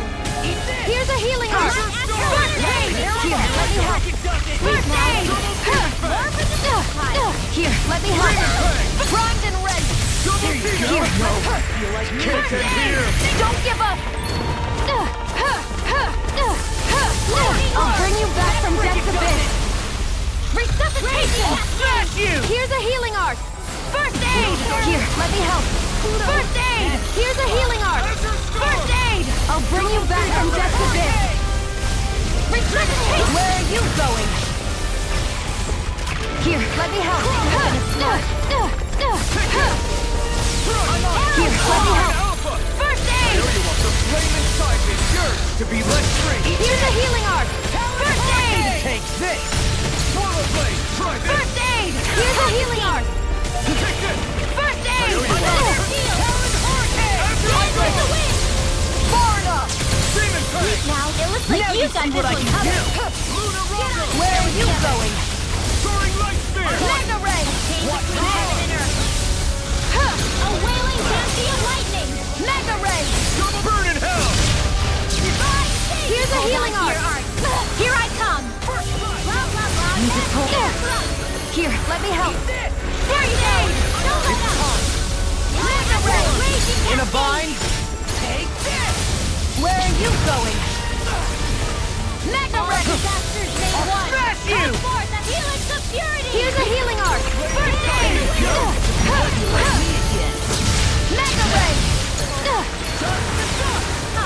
Here's a healing arc! First aid! Here, let me help! First aid! Here, let me help! Primed and red! Here! Can't get here! Don't give up! I'll bring you back from death's abyss! Resuscitation! Smash you! Here's a healing arc! First aid! Here, let me help! First aid! Here's a healing arc! First aid! I'll bring you back from death's abyss! Resuscitation! Where are you going? Here, let me help! Here, let me help! First aid! The flame inside me yearns to be let free! Here's a healing arc! First aid! Take this! Swallow blade! Try this! First aid! Here's a healing like Now you you got see this what I one can covered. do. Where are you going? Soaring light spear. Mega Ray! Change between heaven and earth. A wailing fancy of lightning. Mega Ray! Burn in hell. Here's a healing art. Here I come. Blah, blah, blah. Music pull. Here, let me help. First aid. Don't let up. Mega Ray. Raging In a cascade. bind. Take this. Where are you going? Mega All Ray! disasters made one. smash you. Come forth a helix of purity. Here's a healing art. First aid. Mega Ray!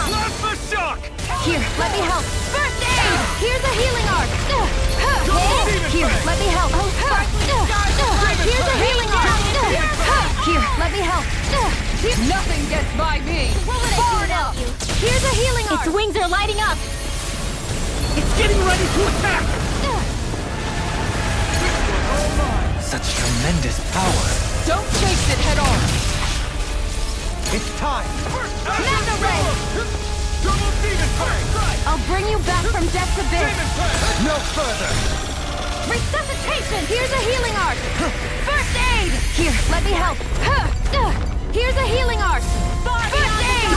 Blast the shock. Here, let me help. First aid! Here's a healing art. Demon Here, Fang. let me help. Here's a healing art. Here, let me help. Nothing gets by me. What would I do without you? Here's a healing art. Its wings are lighting up. It's getting ready to attack. Such tremendous power. Don't face it head on. It's time. Mega Ray! Double demon fang. I'll bring you back from death's abyss. Demon fang. No further. Resuscitation! Here's a healing art. First aid! Here, let me help. Here's a healing art. First aid!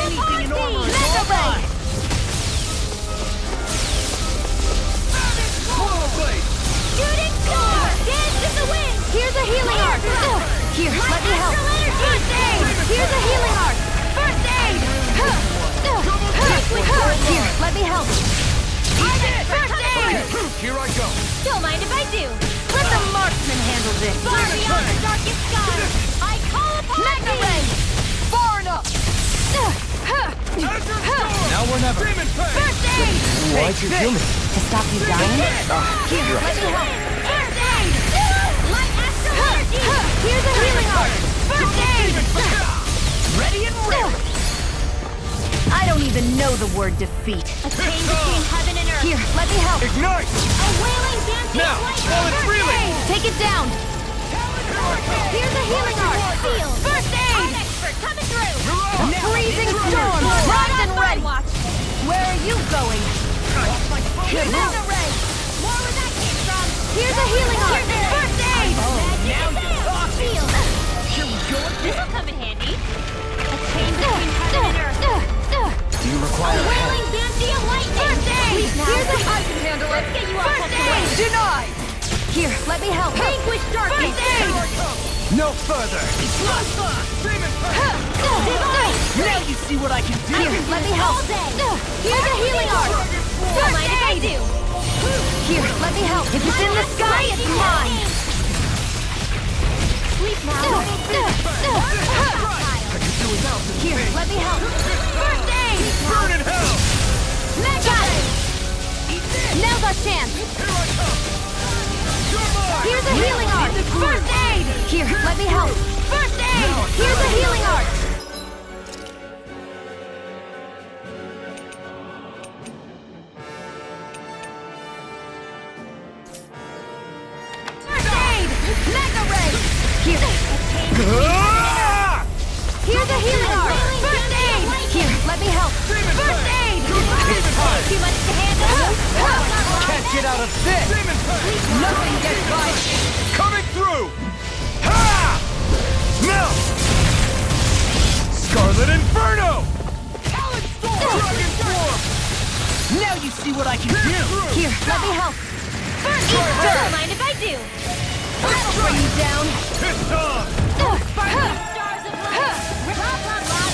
Anything in armor is Mega all Ray! mine. Coil blade. Shooting star. Dance in the wind. Here's a healing art. Here, let me help. First aid! Here's a healing art. First aid! Here, let me help. First aid! Here I go. Don't mind if I do. Let the marksman handle this. Far beyond the darkest sky. I call upon Mega thee. Ray! Far enough. Now or never. Demon fang. First aid! Why'd you do me? To stop you dying? Here, let me help. First aid! Light astral energy. Here's a healing art. First aid! Ready and ready. I don't even know the word defeat. A chain between heaven and earth. Here, let me help. Ignite. A wailing dancing Now, light. while it's reeling. Take it down. Here's a healing art. Seal. First I'm aid! expert coming through. A freezing storm! Primed and ready! Where are you going? Mega Ray! More where that came from. Here's a healing art! First aid! Now you're talking. Seal. This'll come in handy. A chain between heaven and earth. Do you A require help? wailing dancing of lightning. First aid! Please now. Here's a I can handle it. Let's get you all First tucked away. aid! Denied. Here, let me help. Vanquish darkness. First aid! No further. Demon fang. Now You see what I can do. Here, let me help. Here's a healing art. Don't mind if I do. Here, let me help. If it's in the sky, it's mine. Sleep now. Here, let me help. First aid! Burn in hell. Mega! Now's our chance. Here I come. You're mine. Here's a healing art. First aid! Here, let me help. First aid! Here's a healing art. First aid! Mega Ray! Here. Here's a healing art. First aid! Here, let me help. First aid! Too much to handle. Can't get out of this. Demon fang. Nothing gets by me. Coming through. Ha! Now. Scarlet Inferno. Talon Storm. Dragon Storm. Now you see what I can do. Here, let me help. First aid! Don't mind if I do. That'll bring you down. It's on. Sparkling stars of light. Blah, blah, blah.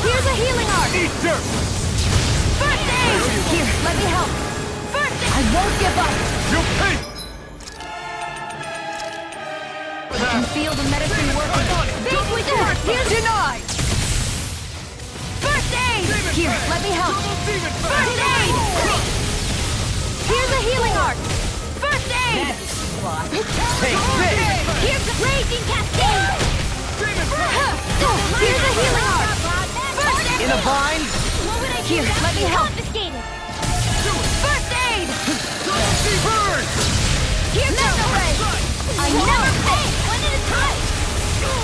Here's a healing art. Eat dirt. First aid! Here, let me help. First aid! I won't give up. You pay. I can feel the medicine working. Vanquish darkness. Here's Denied. first aid! Here, let me help. Demon fang. First aid! Here's a healing art. First aid! Take this. Here's the raging cascade. Demon fang. Here's a healing art. First aid! In a bind. What would I do Here, without let me you? help. Confiscated. First aid! Burn. Here's Mega Ray! I never fail! One at a time.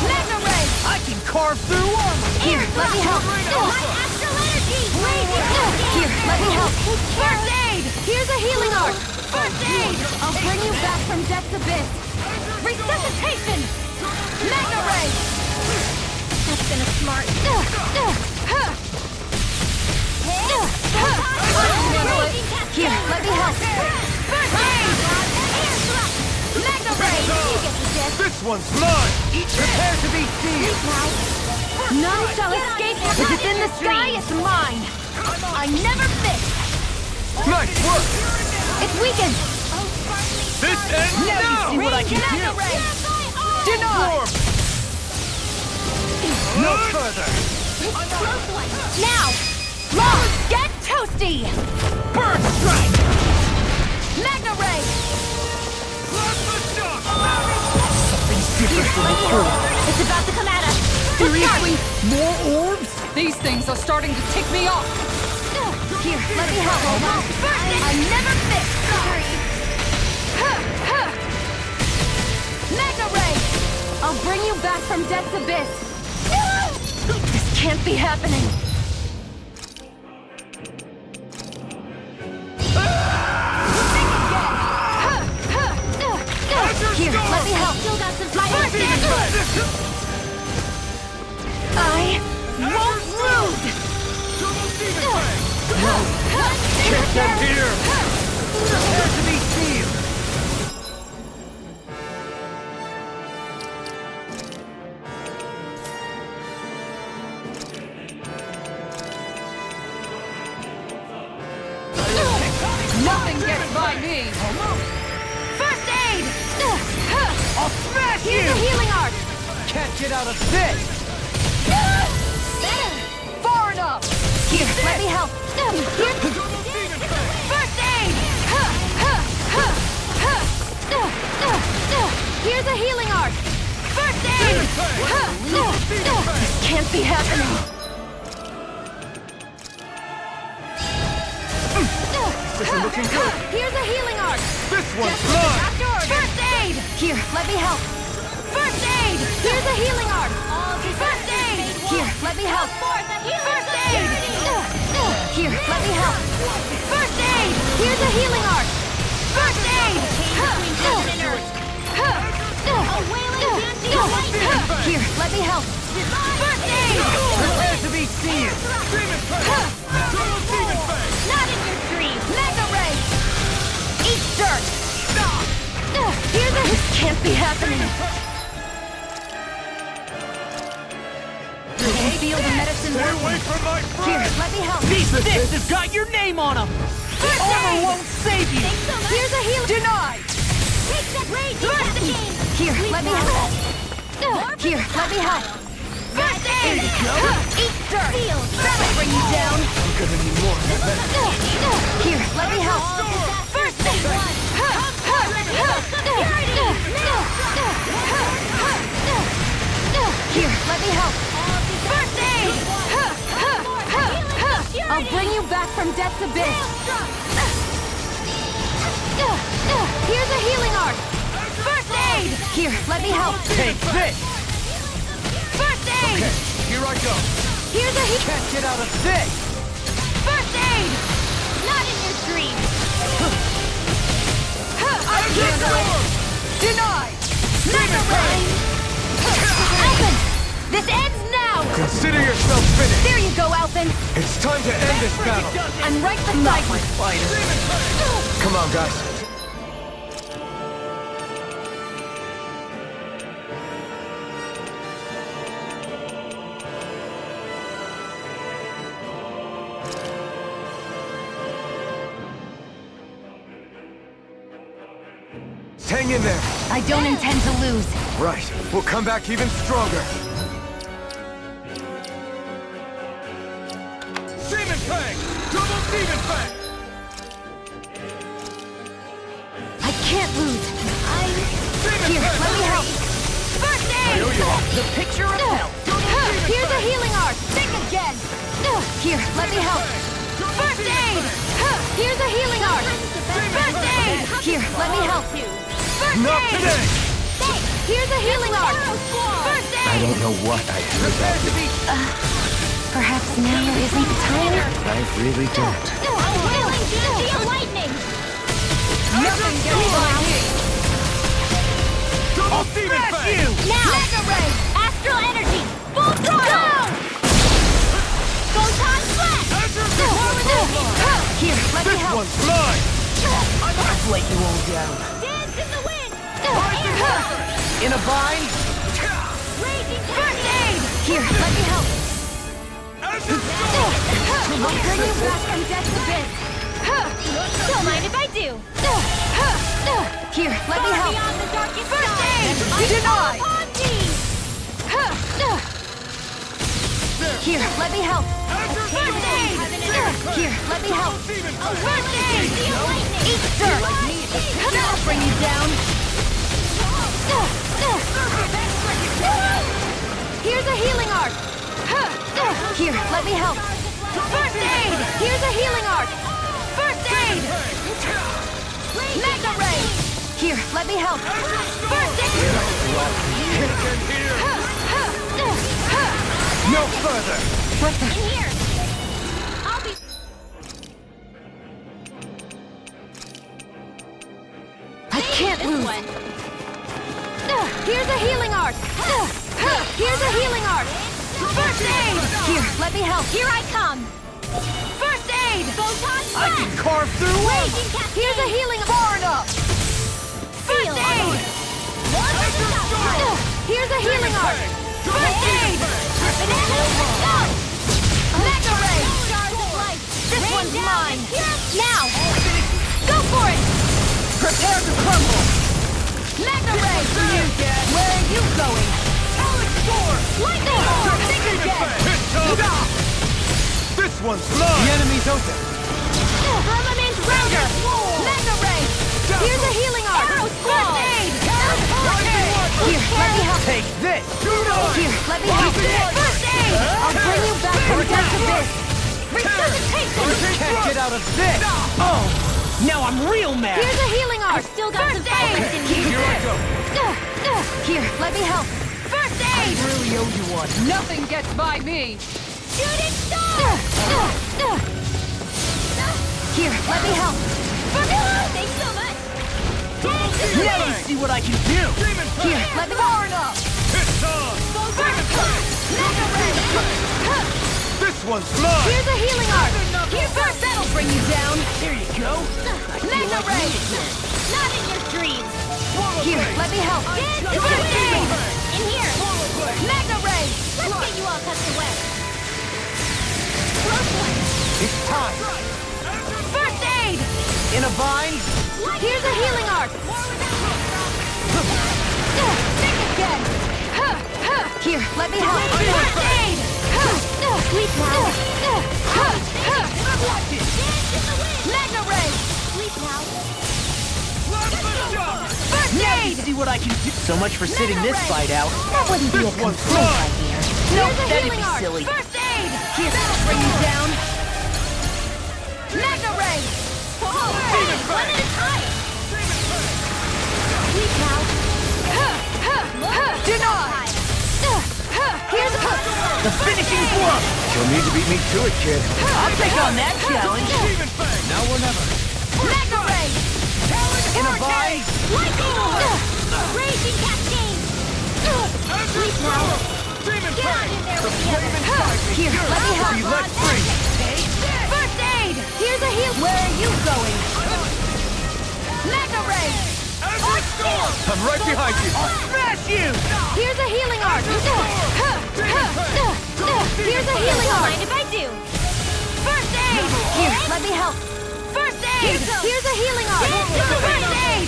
Mega Ray! I can carve through armor. Here, let me help. Light Here, let me help. First aid! Here's a healing art. First aid! I'll bring you back from death's abyss. Resuscitation! Magna Ray! That's been a smart. Here, let me help. First aid! Magna Ray! You get the gist. This one's mine! Prepare to be seized! None shall escape. If it's in the sky, it's mine. I never miss. Nice work! It's weakened. This ends now! See what I can do! Denied! No further! Now, long, get toasty. Burn strike! Magna Ray. It's about to come at us. Seriously? More orbs? These things are starting to tick me off. Here, let me help. I never miss. Magna Ray. I'll bring you back from death's abyss. This can't be happening. Here, let me help. Still got some My fight. I won't lose! Get them here! Prepare to be sealed! Nothing gets by me. First aid! I'll smash Here's you! a healing art! Can't get out of this! Far enough. Here, let me help. First aid! Here's a healing art! First aid! This can't be happening. This isn't looking good! Here's a healing art! This one's mine! First aid! Here, let me help. First aid! Here's a healing art! First aid! Here, let me help. First aid! Here, let me help. First aid! Here's a healing art! First aid! Here, let me help. First aid! Prepare to be sealed! Not in your dreams! Magna Ray! Eat dirt! Here's a... This can't be happening! You can feel the medicine Stay working. away from my Here, friend! let me help. Piece of this has got your name on him! First Armor aid! won't save you! Here's a healing... Denied! Take that rage out the game. Here, let me help. Here, let me help. First aid! Eat dirt! That'll bring you down. I'm gonna need more than that. Here, let me help. First aid! Here, let me help. First aid! I'll bring you back from death's abyss. Here's a healing art. First aid! Here, let me help. Take this! First aid! Okay, here I go. Here's a Can't get out of this! First aid! Not in your dreams! I can't do it! Denied! Magna Ray! Alphen! This ends now! Consider yourself finished! There you go, Alphen! It's time to end this battle! I'm right beside you! Come on, guys. Hang in there. I don't intend to lose. Right. We'll come back even stronger. Demon Fang! Double Demon Fang! I can't lose. Here, let me help. First aid! The picture of health! Here's a healing art. Think again. Here, let me help. First aid! Here's a healing art. First aid! Here, let me help. First Not aid! today! Here's a healing art. First I aid! don't know what I heard about you. Perhaps now isn't the time. I really don't. Unwilling duty of lightning! Nothing gets by me! Double demon fang! Now! Mega Ray! Astral energy! Full throttle! Photon flash! Here, let me This help. one's mine! I've let you all down. Dance in the wind! In a bind? Raging First aid! Here, let me help. I'll bring you back from death's abyss. Don't mind if I do! Here, let me Far help. beyond the darkest First sky! aid! I Denied! call upon thee! Here, let me help. First aid! Here, let me help. First aid! Eat dirt! That'll bring you down. Here's a healing arc. Here, let me help. First aid! Here's a healing arc. First aid! Mega ray! Here, let me help. First aid! No further! In here! I'll be... I can't this lose. one! Here's a healing arc. Here's a healing arc. First aid! Here, let me help. Here I come! First aid! Photon I flash! can carve through it! Raging cascade! Here's a healing far enough. First aid! Here's a healing arc. First aid! Mega ray! This one's mine. Now! Go for it! Prepare to crumble! Mega ray! Where are you going? Lightning! Think you're dead! This one's mine! The enemy's open! Firmament router! Mega ray! Here's a healing arc! First aid! Here, let me help. Take this! Here, let me help. First aid! I'll bring you back from death's abyss. Resuscitation! Can't get out of this! Oh, now I'm real mad. Here's a healing arc. Still got some First aid! focus in you! Here I go! Here, let me help. First aid! Really owe you one. Nothing gets by me! Shooting star! Here, let me help. Thanks so much! Now you see what I can do. Demon fang! Here, let me far enough. It's on! Mega ray! This one's mine! Here's a healing arc. Here first, that'll bring you down. There you go. Mega ray! Not in your dreams! Here, let me help. First aid! In here! Mega ray! Let's get you all cut to wet! Close one! It's time! First aid! In a bind? Here's a healing arc. Think again. Here, let me help. First aid! Sleep now! Mega ray! Sleep now! First Now you aid! see what I can do. So much for sitting this fight out. That wouldn't be a This one's complaint, mine! my dear. No, Here's a that'd healing be arc. silly. First aid! Here, that'll bring you down. Mega ray! One at a time! Sleep now! Denied! Here's a... The finishing blow. You'll need to beat me to it, kid. I'll take on that challenge. Demon fang! Now or never. Mega ray! In a bind? Lightning! Raging cascade! Sleep now! Demon Get on fang! in there with the others! Here, let me help. Be let free! First aid! Here's a heal. Where are you going? Mega ray! I'm right behind you! Smash you. Here's a healing arc. Here's a healing Don't arc. mind if I do! First aid! Here, let me help. First aid! Here's a healing arc. First aid!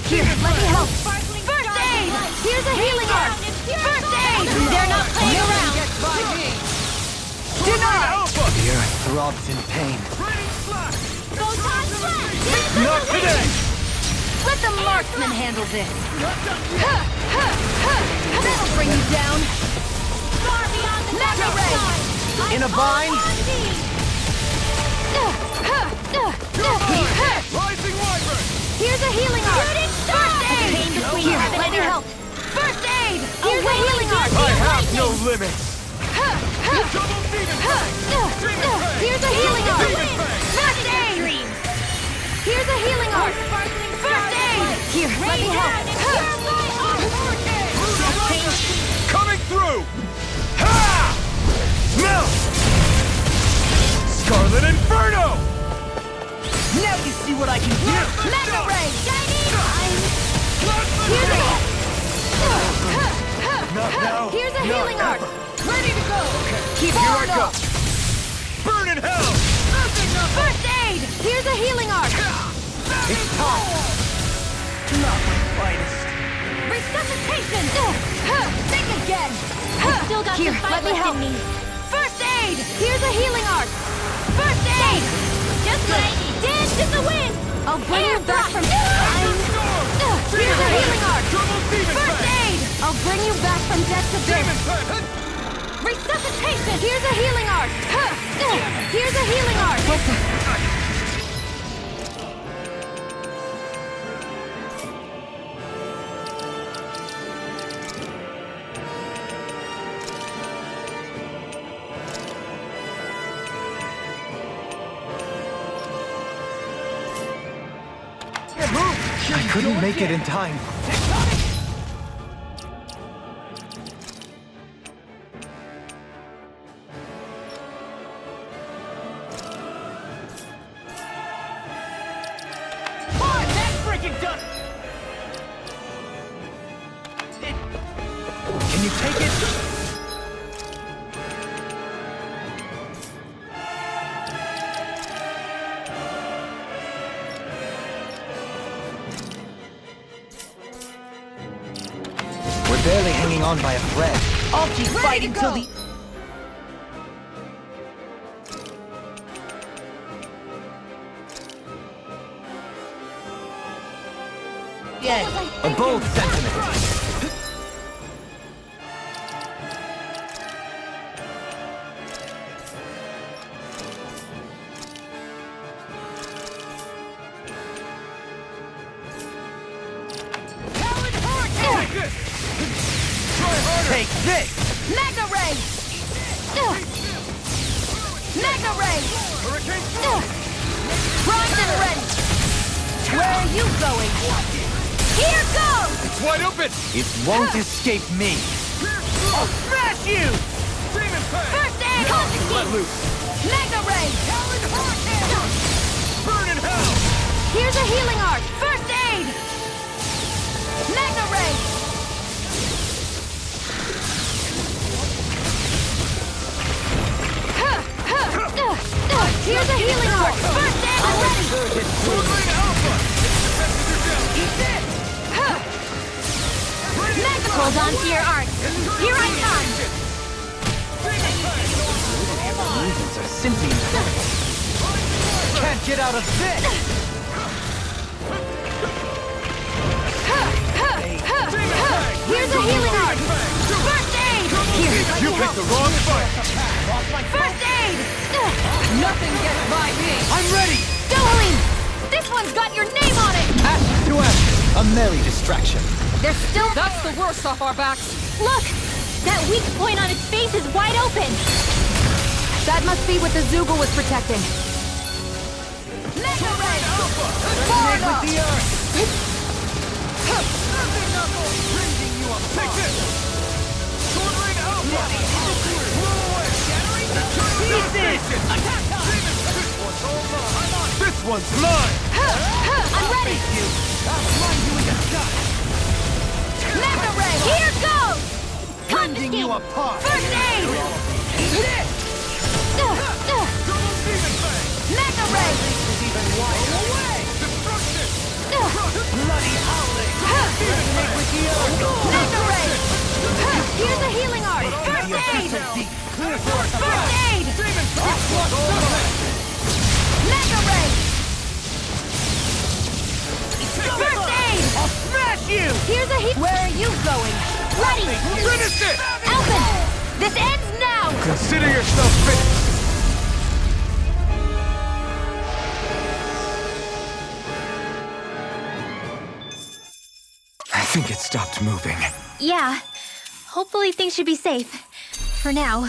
Here, let me help. First aid! Here's a healing arc. First aid! They're not playing around! Gets by me! Denied! Alpha! The earth throbs in pain. Photon flash! Not today! Let the marksman handle this. That'll bring you down. Far beyond the Mega ray! In a bind? Rising wyvern! Here's a healing arc. First aid! Pain between Here, heaven let and me earth. help. First aid! Here's a healing arc. I have no limits! Here's a healing art! First aid! Here's a healing art! First aid! Here, let me help! Coming through! Ha! Melt! Scarlet Inferno! Now you see what I can do! Mega Ray! Here's a healing art! Ready to go! Keep Here I going go! up! Burn in hell! First aid! Here's a healing art! It's time! Not my finest. Resuscitation! Think again! Still got Here, some fight let me left help. in me. First aid! Here's a healing art! First aid! Just what I need. Dance in the wind! I'll bring you back from... Here's a healing art! First aid! I'll bring you back from death's abyss! Resuscitation! Here's a healing art! Here's a healing art! I couldn't make it in time. Can you take it? We're barely hanging on by a thread. I'll keep fighting till the... A bold sentiment. Take this! Mega Ray! Mega Ray! Primed and ready! Where are you going? Here goes! It's wide open! It won't escape me. I'll smash you! First aid! Let loose! Mega Ray! Burn in hell! Here's a healing art! First aid! Mega Ray! Here's a healing art! First aid! I'm ready! Mega! Hold on to your art! Here I come! Movements are simply incredible. Can't get out of this! Here's a healing art! First aid! Here! You picked the wrong fight! First aid! Nothing gets by me! I'm ready! Dohalim! This one's got your name on it! Ashes to ashes. A merry distraction. There's still... That's the worst off our backs! Look! That weak point on its face is wide open! That must be what the Zoogle was protecting. Mega Ray! Forward With the earth! Take this! Pieces! This one's mine! I'm ready! Mega Ray! Here goes! Rending you apart! First aid! Mega Ray! Bloody howling! Resonate with the earth! Mega Ray! Here's a healing art! First aid! First aid! Mega Ray! First aid! I'll smash you! Here's a Where are you going? Ready! Finish it! Alphen! This ends now! Consider yourself finished! I think it stopped moving. Yeah. Hopefully things should be safe. For now.